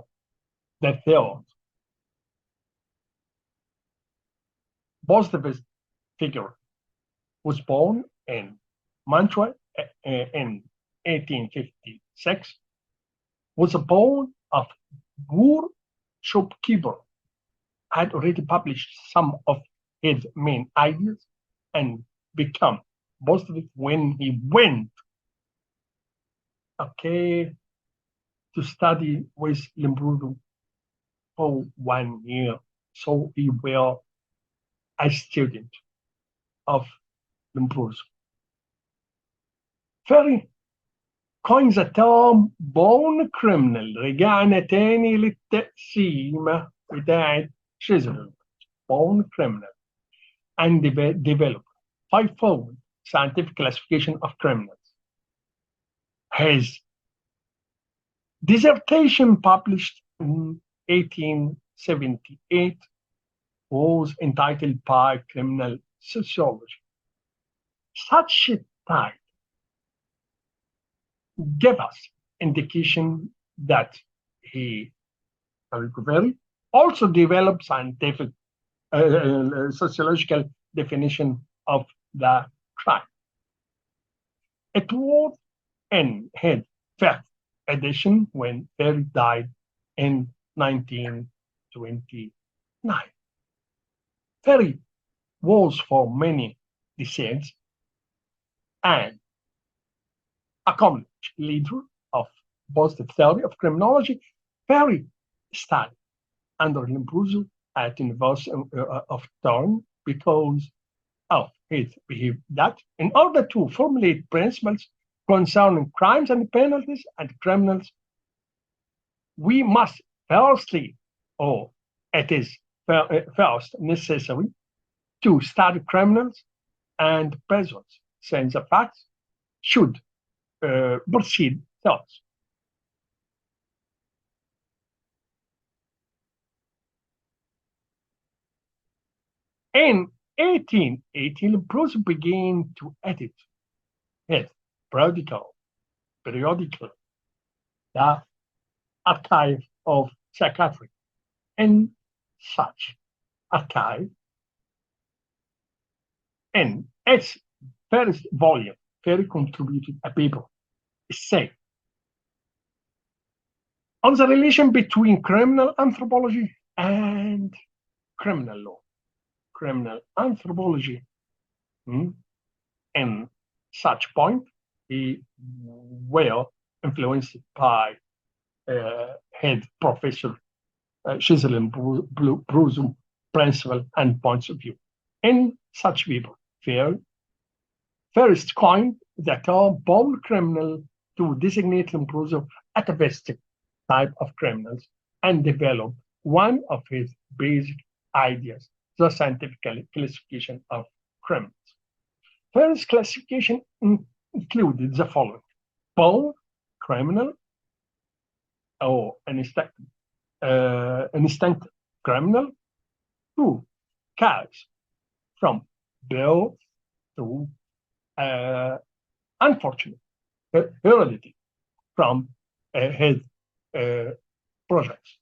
the third positivist figure was born in Mantua in 1856, was born of poor shopkeeper, had already published some of his main ideas and become positive when he went, okay, to study with Lombroso for 1 year. So he was a student of Lombroso. Ferry coins the term born criminal. رجعنا تاني للتقسيمة بتاعت شيزر. Born criminal and developed fivefold scientific classification of criminals. His dissertation published in 1878 was entitled by Criminal Sociology. Such a title gave us indication that he, Ferri, also developed scientific sociological definition of the crime. It was in his fifth edition when Ferri died in 1929. Ferri was for many decades an accomplished leader of positive theory of criminology. Ferri studied under Lombroso at University of Turin because of his behavior that in order to formulate principles concerning crimes and penalties and criminals, we must firstly, or it is first necessary to study criminals and prisoners, since the facts should precede thoughts. In 1880, Lombroso began to edit his periodical, the Archive of Psychiatry. In such archive, in its first volume, Ferri contributed a paper, essay, on the relation between criminal anthropology and criminal law. Criminal anthropology, in such point, he well influenced by head professor Chiselin Bruzo principle and points of view. In such paper, Ferri first coined the term born criminal to designate Lombroso atavistic type of criminals and develop one of his basic ideas, the scientific classification of criminals. Ferri's classification included the following: born criminal or instinct criminal, who carries from birth to unfortunate heredity from his projects,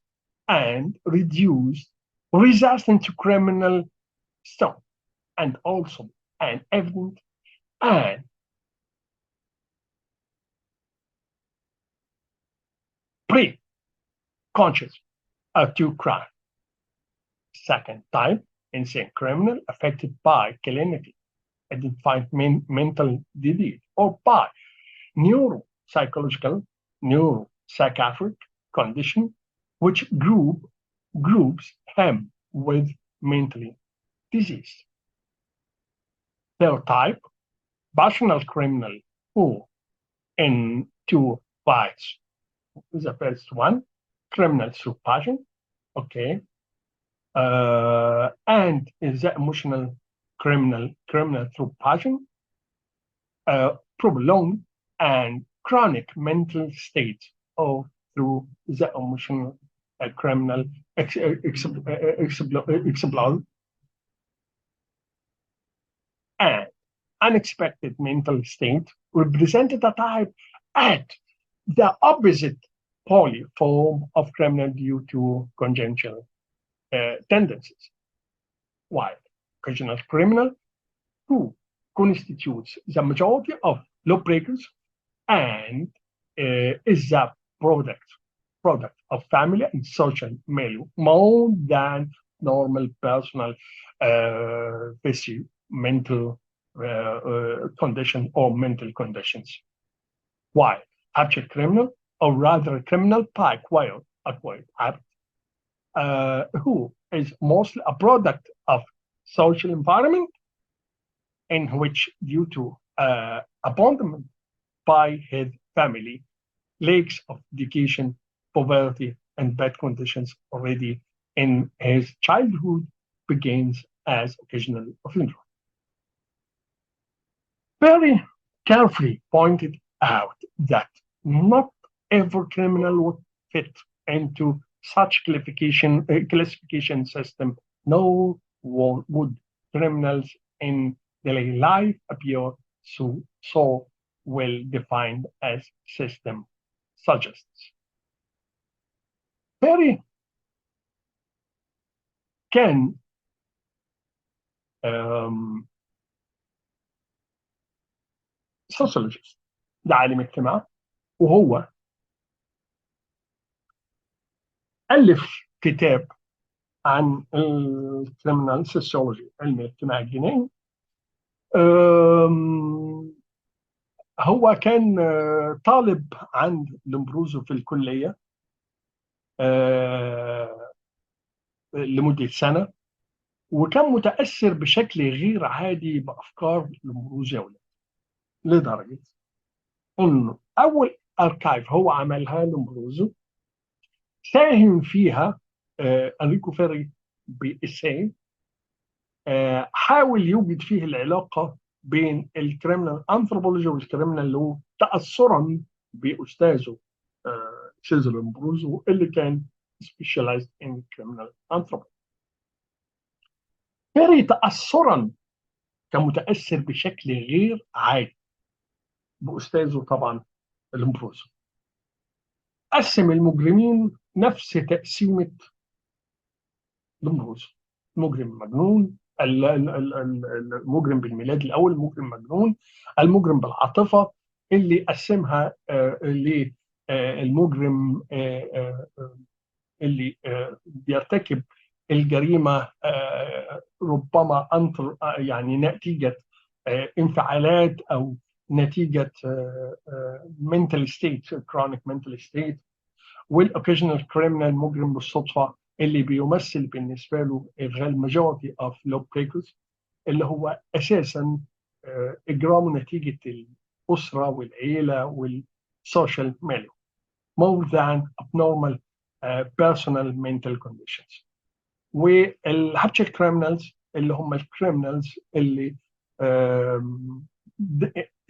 and reduced resistance to criminal stone, and also an evident and pre-conscious to crime. Second type, insane criminal affected by clinically identified mental disease or by neuropsychological, neuropsychiatric condition, which groups him with mentally diseased. Third type, passional criminal, who in two parts. The first one, criminal through passion, okay, and is the emotional criminal through passion, prolonged and chronic mental state, or through the emotional criminal explode and unexpected mental state represented a type at the opposite poly form of criminal due to congenital tendencies. While occasional criminal, who constitutes the majority of lawbreakers and is the product of family and social milieu more than normal personal mental condition or mental conditions. While abject criminal, or rather criminal by acquired habit, who is mostly a product of social environment in which, due to abandonment by his family, lacks of education, poverty, and bad conditions already in his childhood, begins as occasional offender. Very carefully pointed out that not every criminal would fit into such classification system, nor would criminals in daily life appear so well defined as system suggests. Ferri كان سوسيولوجيست، ده عالم اجتماع، وهو ألف كتاب عن الكريمنال سوسيولوجي، علم الاجتماع الجنائي. هو كان طالب عند لومبروزو في الكلية لمدة سنة، وكان متأثر بشكل غير عادي بأفكار لومبروزو، لدرجة إنه أول أركايف هو عملها لومبروزو ساهم فيها أنريكو فيري بإساي، حاول يوجد فيه العلاقة بين الكريمنال أنثروبولوجي والكريمنال لو، تأثرا بأستاذه سيزر لومبروزو اللي كان specialized in criminal anthropology. فيري تأثرا كان متأثر بشكل غير عادي بأستاذه طبعا لومبروزو. قسم المجرمين نفس تقسيمة لومبروزو: مجرم مجنون، المجرم بالميلاد الأول، المجرم مجنون، المجرم بالعاطفة، اللي قسمها للمجرم اللي بيرتكب الجريمة ربما يعني نتيجة انفعالات أو نتيجة mental state chronic mental state. والاوكيجنال كريمنال مجرم بالصدفة اللي بيمثل بالنسبة له الماجورتي اوف لو بريكوز، اللي هو أساسا إجرامه نتيجة الأسرة والعيلة والسوشيال ميليو more than abnormal personal mental conditions. والهابتشر كريمنالز اللي هم الكريمنالز اللي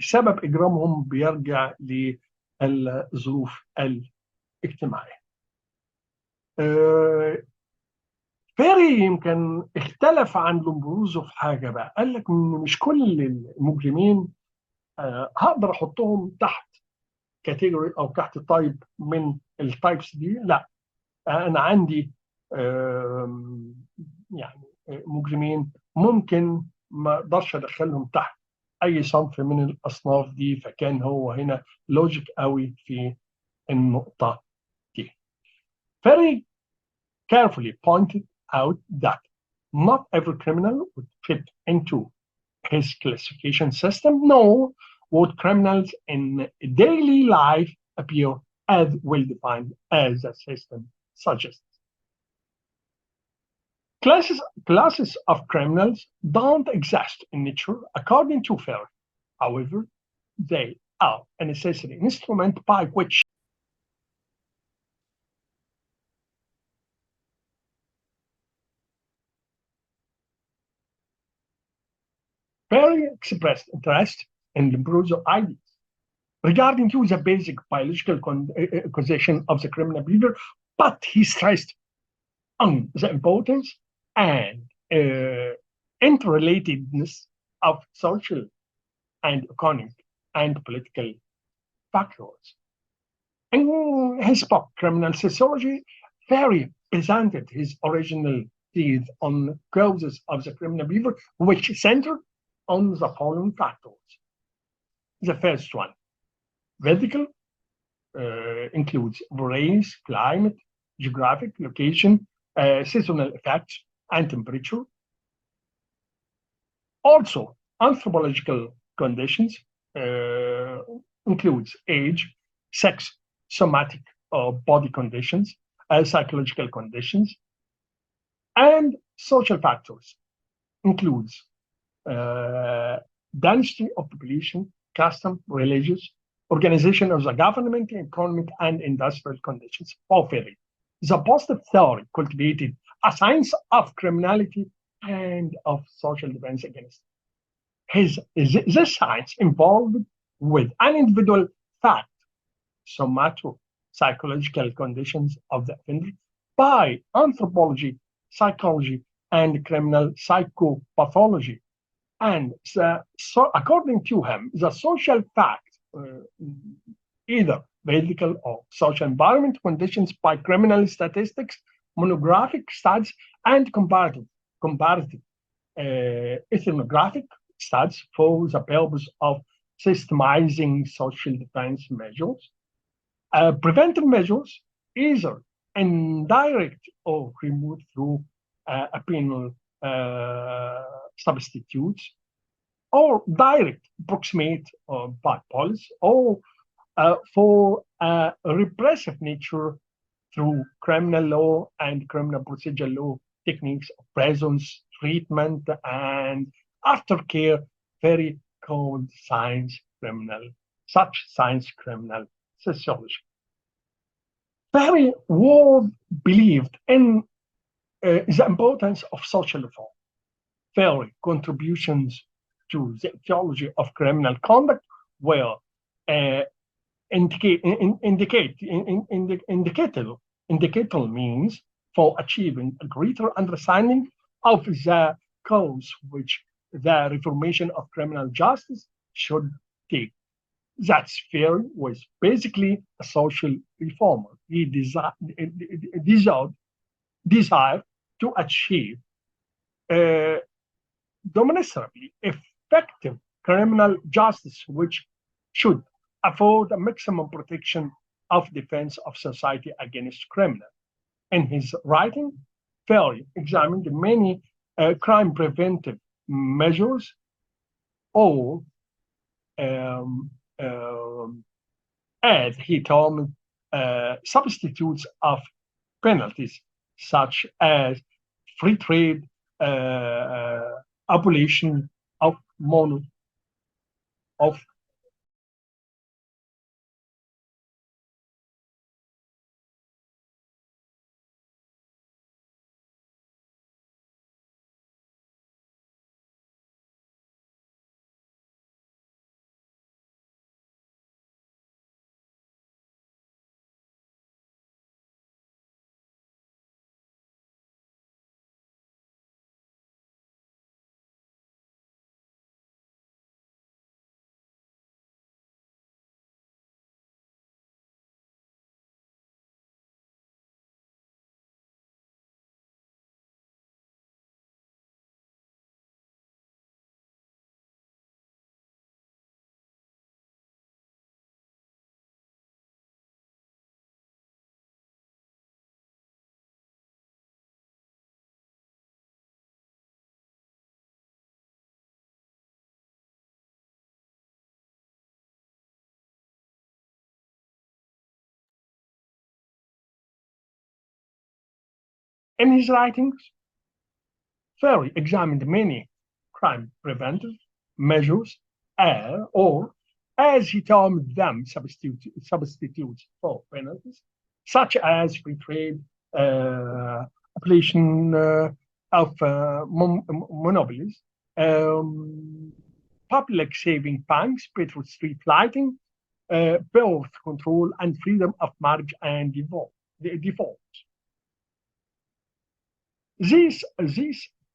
سبب إجرامهم بيرجع للظروف الاجتماعية. فيري يمكن اختلف عن لومبروزو في حاجة بقى، قال لك إن مش كل المجرمين هقدر أحطهم تحت كاتيجوري أو تحت تايب من التايبس دي، لا أنا عندي يعني مجرمين ممكن ما اقدرش ادخلهم تحت اي صنف من الاصناف دي. فكان هو هنا لوجيك قوي في النقطه دي. Very carefully pointed out that not every criminal would fit into his classification system, nor would criminals in daily life appear as well defined as the system suggests. Classes of criminals don't exist in nature according to Ferri. However, they are a necessary instrument by which Ferri expressed interest in Lombroso's ideas regarding to the basic biological causation of the criminal behavior, but he stressed on the importance and interrelatedness of social and economic and political factors. In his book, Criminal Sociology, Ferri presented his original thesis on causes of the criminal behavior, which centered on the following factors. The first one, physical, includes race, climate, geographic location, seasonal effects, and temperature. Also, anthropological conditions includes age, sex, somatic body conditions, psychological conditions, and social factors includes density of population, custom, religious, organization of the government, economic, and industrial conditions. For Ferri, the positive theory cultivated a science of criminality and of social defense against this science involved with an individual fact, somato-psychological conditions of the offender, by anthropology, psychology, and criminal psychopathology. And so according to him, the social fact, either medical or social environment conditions by criminal statistics, monographic studies, and comparative ethnographic studies for the purpose of systemizing social defense measures. Preventive measures, either indirect or removed through a penal substitutes, or direct, approximate by policy, or for a repressive nature through criminal law and criminal procedure law techniques of presence, treatment, and aftercare, very called such science criminal sociology. Ferri was believed in the importance of social reform. Ferri contributions to the etiology of criminal conduct were indicator means for achieving a greater understanding of the course which the reformation of criminal justice should take. That Ferri was basically a social reformer. He desired to achieve uh, demonstrably effective criminal justice, which should afford a maximum protection of defense of society against criminals. In his writing, Ferri examined many crime preventive measures or um, um, as he termed substitutes of penalties, such as free trade, abolition of mono of in his writings, Ferry examined many crime preventive measures, or as he termed them, substitutes for penalties, such as free trade, abolition of monopolies, um, public saving banks, better street lighting, birth control, and freedom of marriage and divorce. These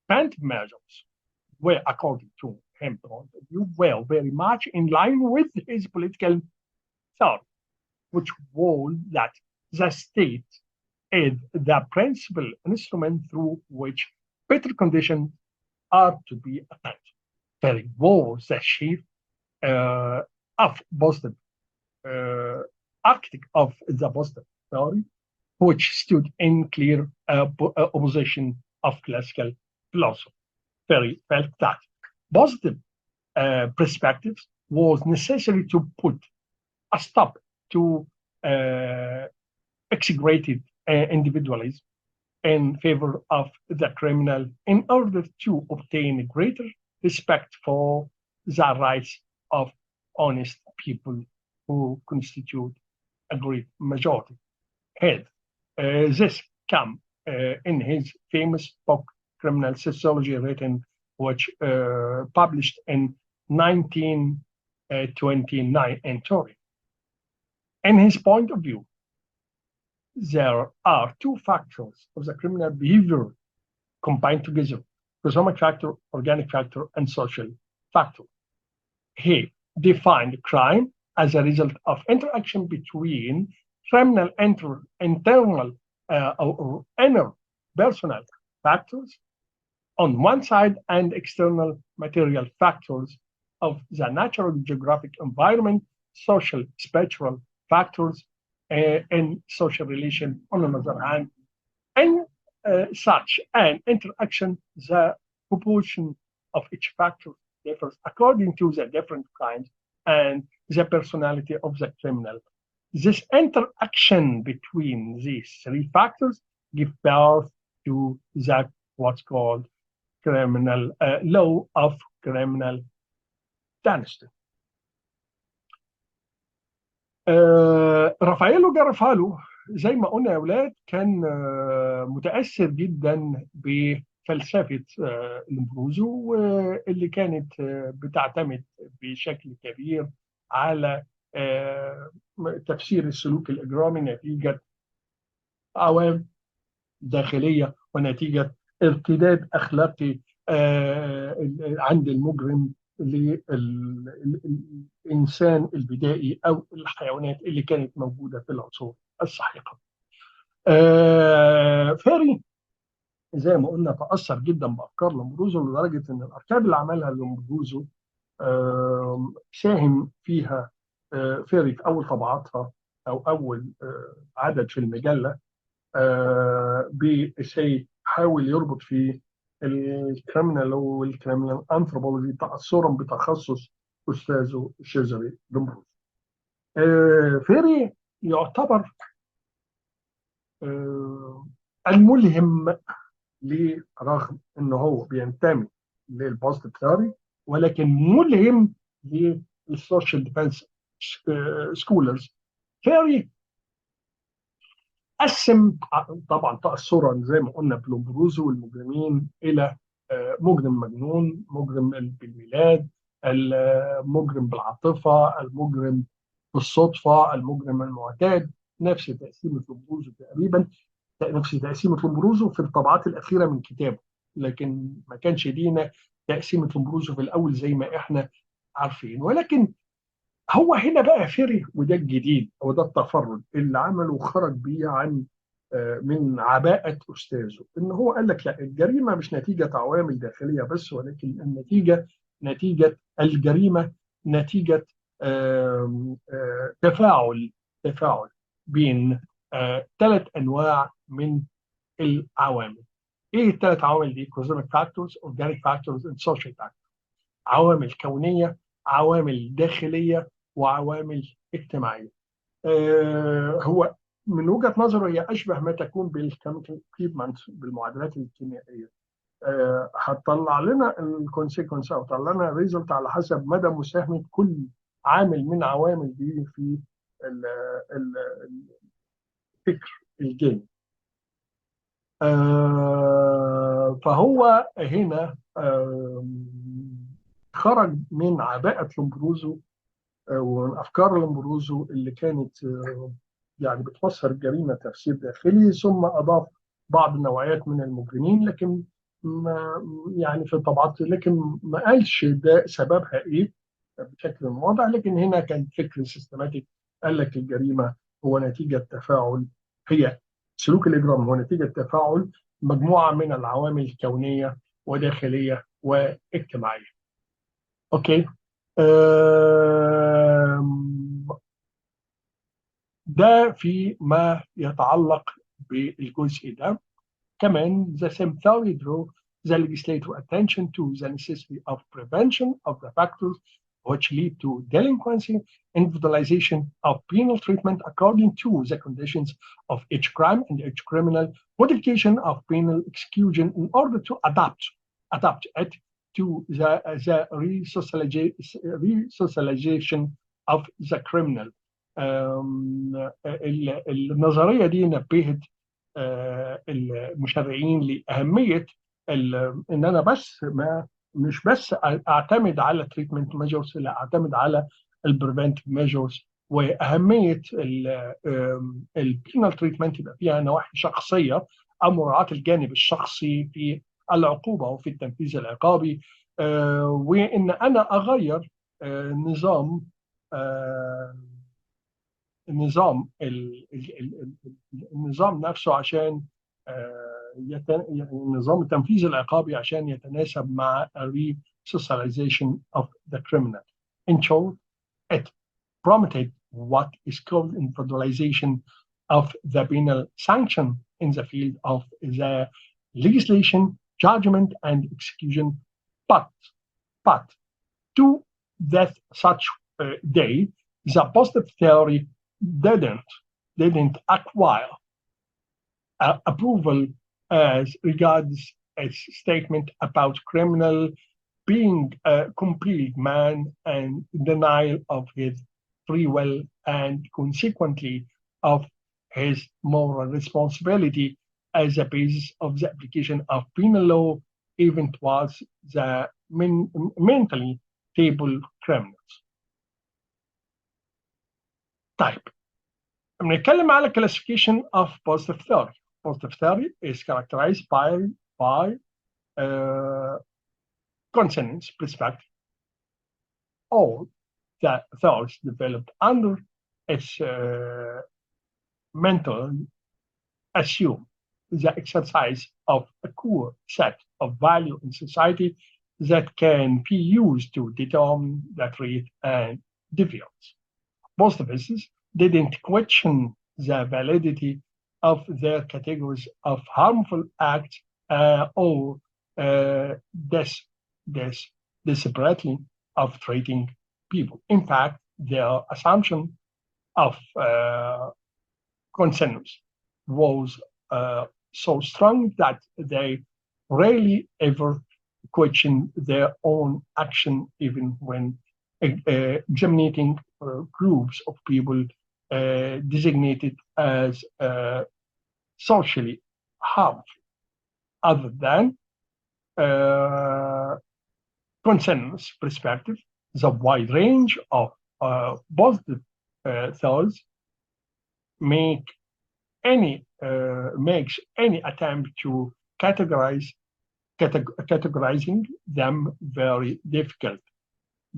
band measures were, according to him, were very much in line with his political thought, which was that the state is the principal instrument through which better conditions are to be attained. Ferry was the chief uh, of Boston, uh, architect of the Boston theory, which stood in clear opposition of classical philosophy. Ferry felt that positive perspectives was necessary to put a stop to uh, exaggerated individualism in favor of the criminal in order to obtain greater respect for the rights of honest people who constitute a great majority. Had this come in his famous book, Criminal Sociology, written, which published in 1929 in Turin. In his point of view, there are two factors of the criminal behavior combined together: economic factor, organic factor, and social factor. He defined crime as a result of interaction between criminal internal or inner personal factors on one side and external material factors of the natural geographic environment, social spiritual factors, and social relation on another hand. In such an interaction, the proportion of each factor differs according to the different crimes and the personality of the criminal. This interaction between these three factors give birth to the what's called criminal law of criminal dynasty. رافائيلو جارافالو زي ما قلنا يا اولاد كان متاثر جدا بفلسفه لومبروزو، واللي كانت بتعتمد بشكل كبير على تفسير السلوك الاجرامي نتيجه عوامل داخليه ونتيجه ارتداد اخلاقي عند المجرم للإنسان البدائي أو الحيوانات اللي كانت موجودة في العصور السحيقة. فيري زي ما قلنا تأثر جدا بأفكار لومبروزو لدرجة إن الأركاب اللي عملها لومبروزو ساهم فيها فيري في أول طبعاتها أو أول عدد في المجلة، حاول يربط فيه الكريمنال والكريمنال أنثروبولوجي تأثرا بتخصص أستاذه الشيزري دومبروز. فيري يعتبر الملهم ليه رغم انه هو بينتمي للبوزيتيف ثيوري، ولكن ملهم للسوشيال ديفense سكولرز. فيري قسم طبعا تأثرا زي ما قلنا بلومبروزو والمجرمين إلى مجرم مجنون، مجرم بالميلاد، المجرم بالعاطفة، المجرم بالصدفة، المجرم المعتاد. نفس تقسيمة لومبروزو تقريبا، نفس تقسيمة لومبروزو في الطبعات الأخيرة من كتابه، لكن ما كانش لينا تقسيمة لومبروزو في الأول زي ما إحنا عارفين. ولكن هو هنا بقى فيري، وده الجديد او ده التفرد اللي عمله وخرج بيه عن من عباءة أستاذه، إن هو قال لك لا، الجريمة مش نتيجة عوامل داخلية بس، ولكن النتيجة نتيجة الجريمة نتيجة تفاعل بين 3 أنواع من العوامل. إيه ال3 عوامل دي؟ cosmic factors, organic factors and social factors. عوامل كونية، عوامل داخلية، وعوامل اجتماعية. هو من وجهة نظره هي أشبه ما تكون بالكيميكال تريتمنت، بالمعادلات الكيميائية. هتطلع لنا الكونسيكونس أو تطلع لنا الريزلت على حسب مدى مساهمة كل عامل من عوامل دي في الفكر الجيني. فهو هنا خرج من عباءة لومبروزو ومن أفكار لومبروزو اللي كانت يعني بتفسر الجريمة تفسير داخلي، ثم أضاف بعض النوعيات من المجرمين، لكن ما يعني في الطبعات، لكن ما قالش ده سببها إيه بشكل واضح. لكن هنا كان فكر سيستماتيك، قال لك الجريمة هو نتيجة تفاعل، هي سلوك الإجرام هو نتيجة تفاعل مجموعة من العوامل الكونية وداخلية واجتماعية. أوكي. ده فيما يتعلق بالجزء ده. كمان the same theory drew the legislative attention to the necessity of prevention of the factors which lead to delinquency, individualization of penal treatment according to the conditions of each crime and each criminal, modification of penal execution in order to adapt it to the resocialization of the criminal. النظرية دي نبهت المشرعين لأهمية إن أنا بس ما مش بس أعتمد على تريتمنت ميجرز، لا أعتمد على البريفنتيف ميجرز، وأهمية البينال تريتمنت يبقى فيها نواحي شخصية أو مراعاة الجانب الشخصي في العقوبة وفي التنفيذ العقابي، وإن أنا أغير نظام النظام نفسه عشان النظام التنفيذي العقابي عشان يتناسب مع re-socialization of the criminal. In short, it promoted what is called individualization of the penal sanction in the field of the legislation, judgment, and execution. But to that such day, the positive theory didn't acquire approval as regards its statement about criminal being a complete man and denial of his free will and consequently of his moral responsibility as a basis of the application of penal law even towards the mentally stable criminals. طيب بنتكلم على classification of positive theory. Positive theory is characterized by consonance perspective, all the thoughts developed under its mental assume the exercise of a core set of value in society that can be used to determine the trait and deviance. Positivists didn't question the validity of their categories of harmful acts or uh, des- des- desperately of treating people. In fact, their assumption of consensus was so strong that they rarely ever question their own action, even when examining groups of people designated as socially harmful, other than uh, consensus perspective. The wide range of positive thoughts make makes any attempt to categorizing them very difficult.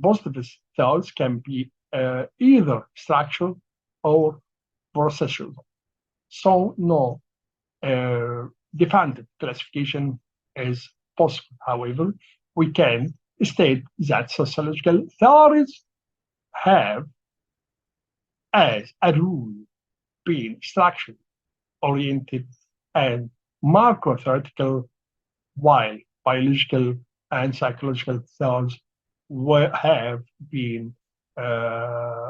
Positive thoughts can be either structural or processual. So no defined classification is possible. However, we can state that sociological theories have, as a rule, been structured oriented and macro-theoretical, while biological and psychological theories have been uh,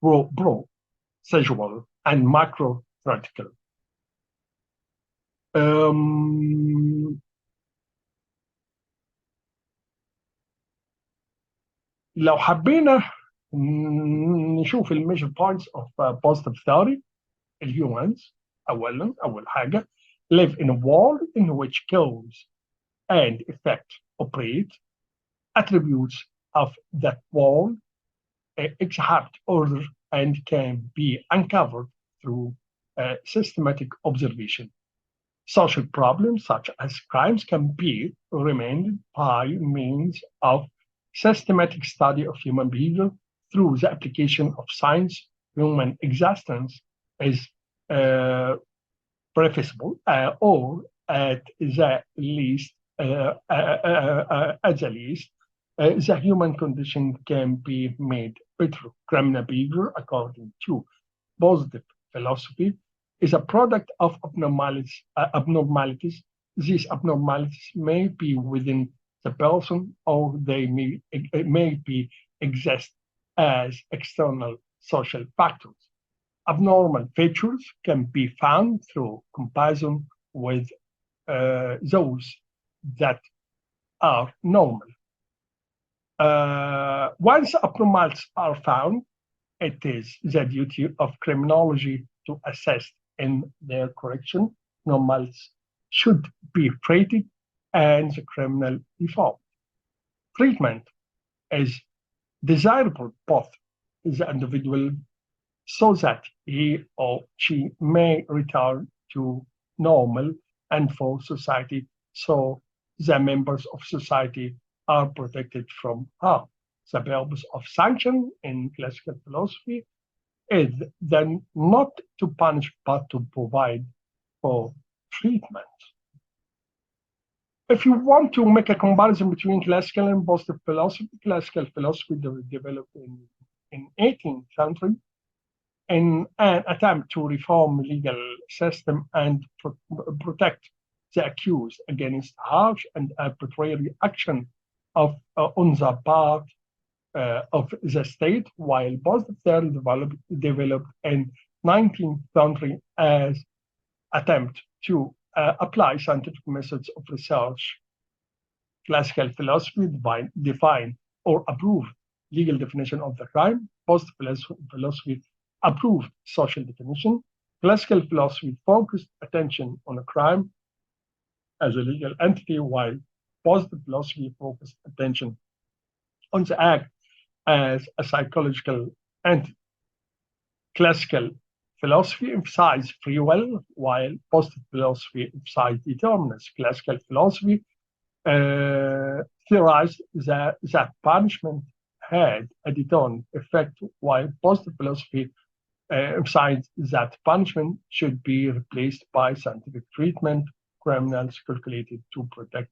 pro-sexual and macro-theoretical. Um, لو حبينا نشوف الميجر بوينتس اوف بوزيتيف ثيوري الهيومنز اول حاجه live in a world in which cause and effect operate. Attributes of that world exhibit order and can be uncovered through systematic observation. Social problems such as crimes can be remedied by means of systematic study of human behavior through the application of science. Human existence is uh, prefacable, or at the least, the human condition can be made better. Criminal behavior, according to positive philosophy, is a product of abnormalities. These abnormalities may be within the person, or they may be exist as external social factors. Abnormal features can be found through comparison with those that are normal. Once abnormalities are found, it is the duty of criminology to assist in their correction. Normals should be treated and the criminal reformed. Treatment is desirable both the individual so that he or she may return to normal and for society so the members of society are protected from harm. The purpose of sanction in classical philosophy is then not to punish but to provide for treatment. If you want to make a comparison between classical and positive philosophy, classical philosophy developed in 18th century in an attempt to reform legal system and protect the accused against harsh and arbitrary action of on the part of the state, while positive theory developed in 19th century as attempt to apply scientific methods of research. Classical philosophy define or approve legal definition of the crime. Positive philosophy approved social definition. Classical philosophy focused attention on a crime as a legal entity, while positive philosophy focused attention on the act as a psychological entity. Classical philosophy emphasized free will, while positive philosophy emphasized determinants. Classical philosophy theorized that punishment had a deterrent effect, while positive philosophy emphasized that punishment should be replaced by scientific treatment, criminals calculated to protect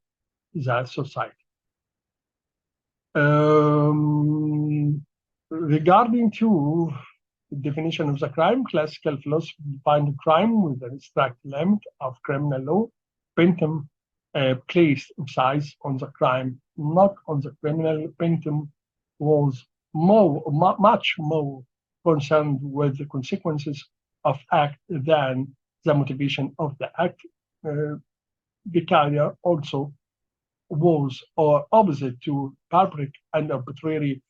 the society. Regarding to the definition of the crime, classical philosophy defined crime with an abstract limit of criminal law. Bentham placed emphasis on the crime, not on the criminal. Bentham was much more concerned with the consequences of act than the motivation of the act. Beccaria also was or opposite to barbaric and arbitrary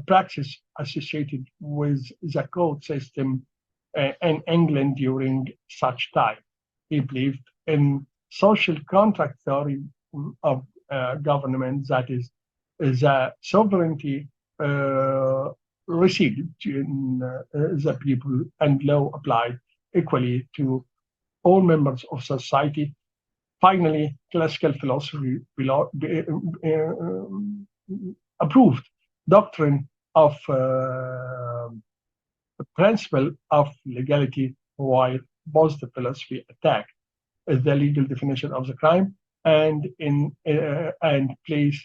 practice associated with the court system in England during such time. He believed in social contract theory of government, that is, the sovereignty received in the people and law applied equally to all members of society. Finally, classical philosophy approved doctrine of the principle of legality, while positive philosophy attacked the legal definition of the crime and place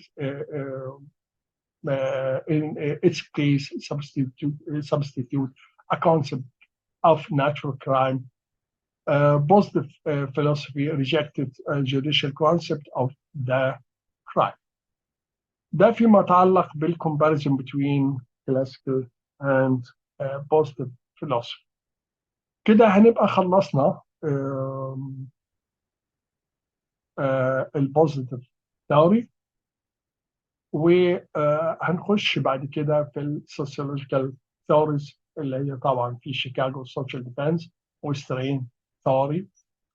in its place substitute a concept of natural crime. Positive philosophy rejected judicial concept of the crime. ده فيما يتعلق بالcomparison between classical and positive philosophy. كده هنبقى خلصنا البوزيتيف ثيوري، وهنخش بعد كده في السوسيولوجيكال ثيوريز اللي هي طبعا في شيكاغو سوشيال ديفense وسترين ثيوري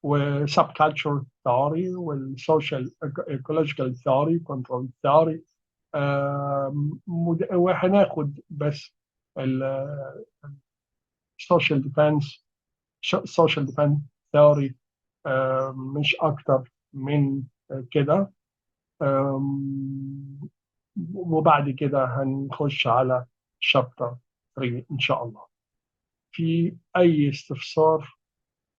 وسب كالتشر ثيوري والسوشيال ايكولوجيكال ثيوري كنترول ثيوري. وهناخد بس السوشيال ديفense ثيوري مش اكتر من كده. وبعد كده هنخش على شابتر 3 ان شاء الله. في اي استفسار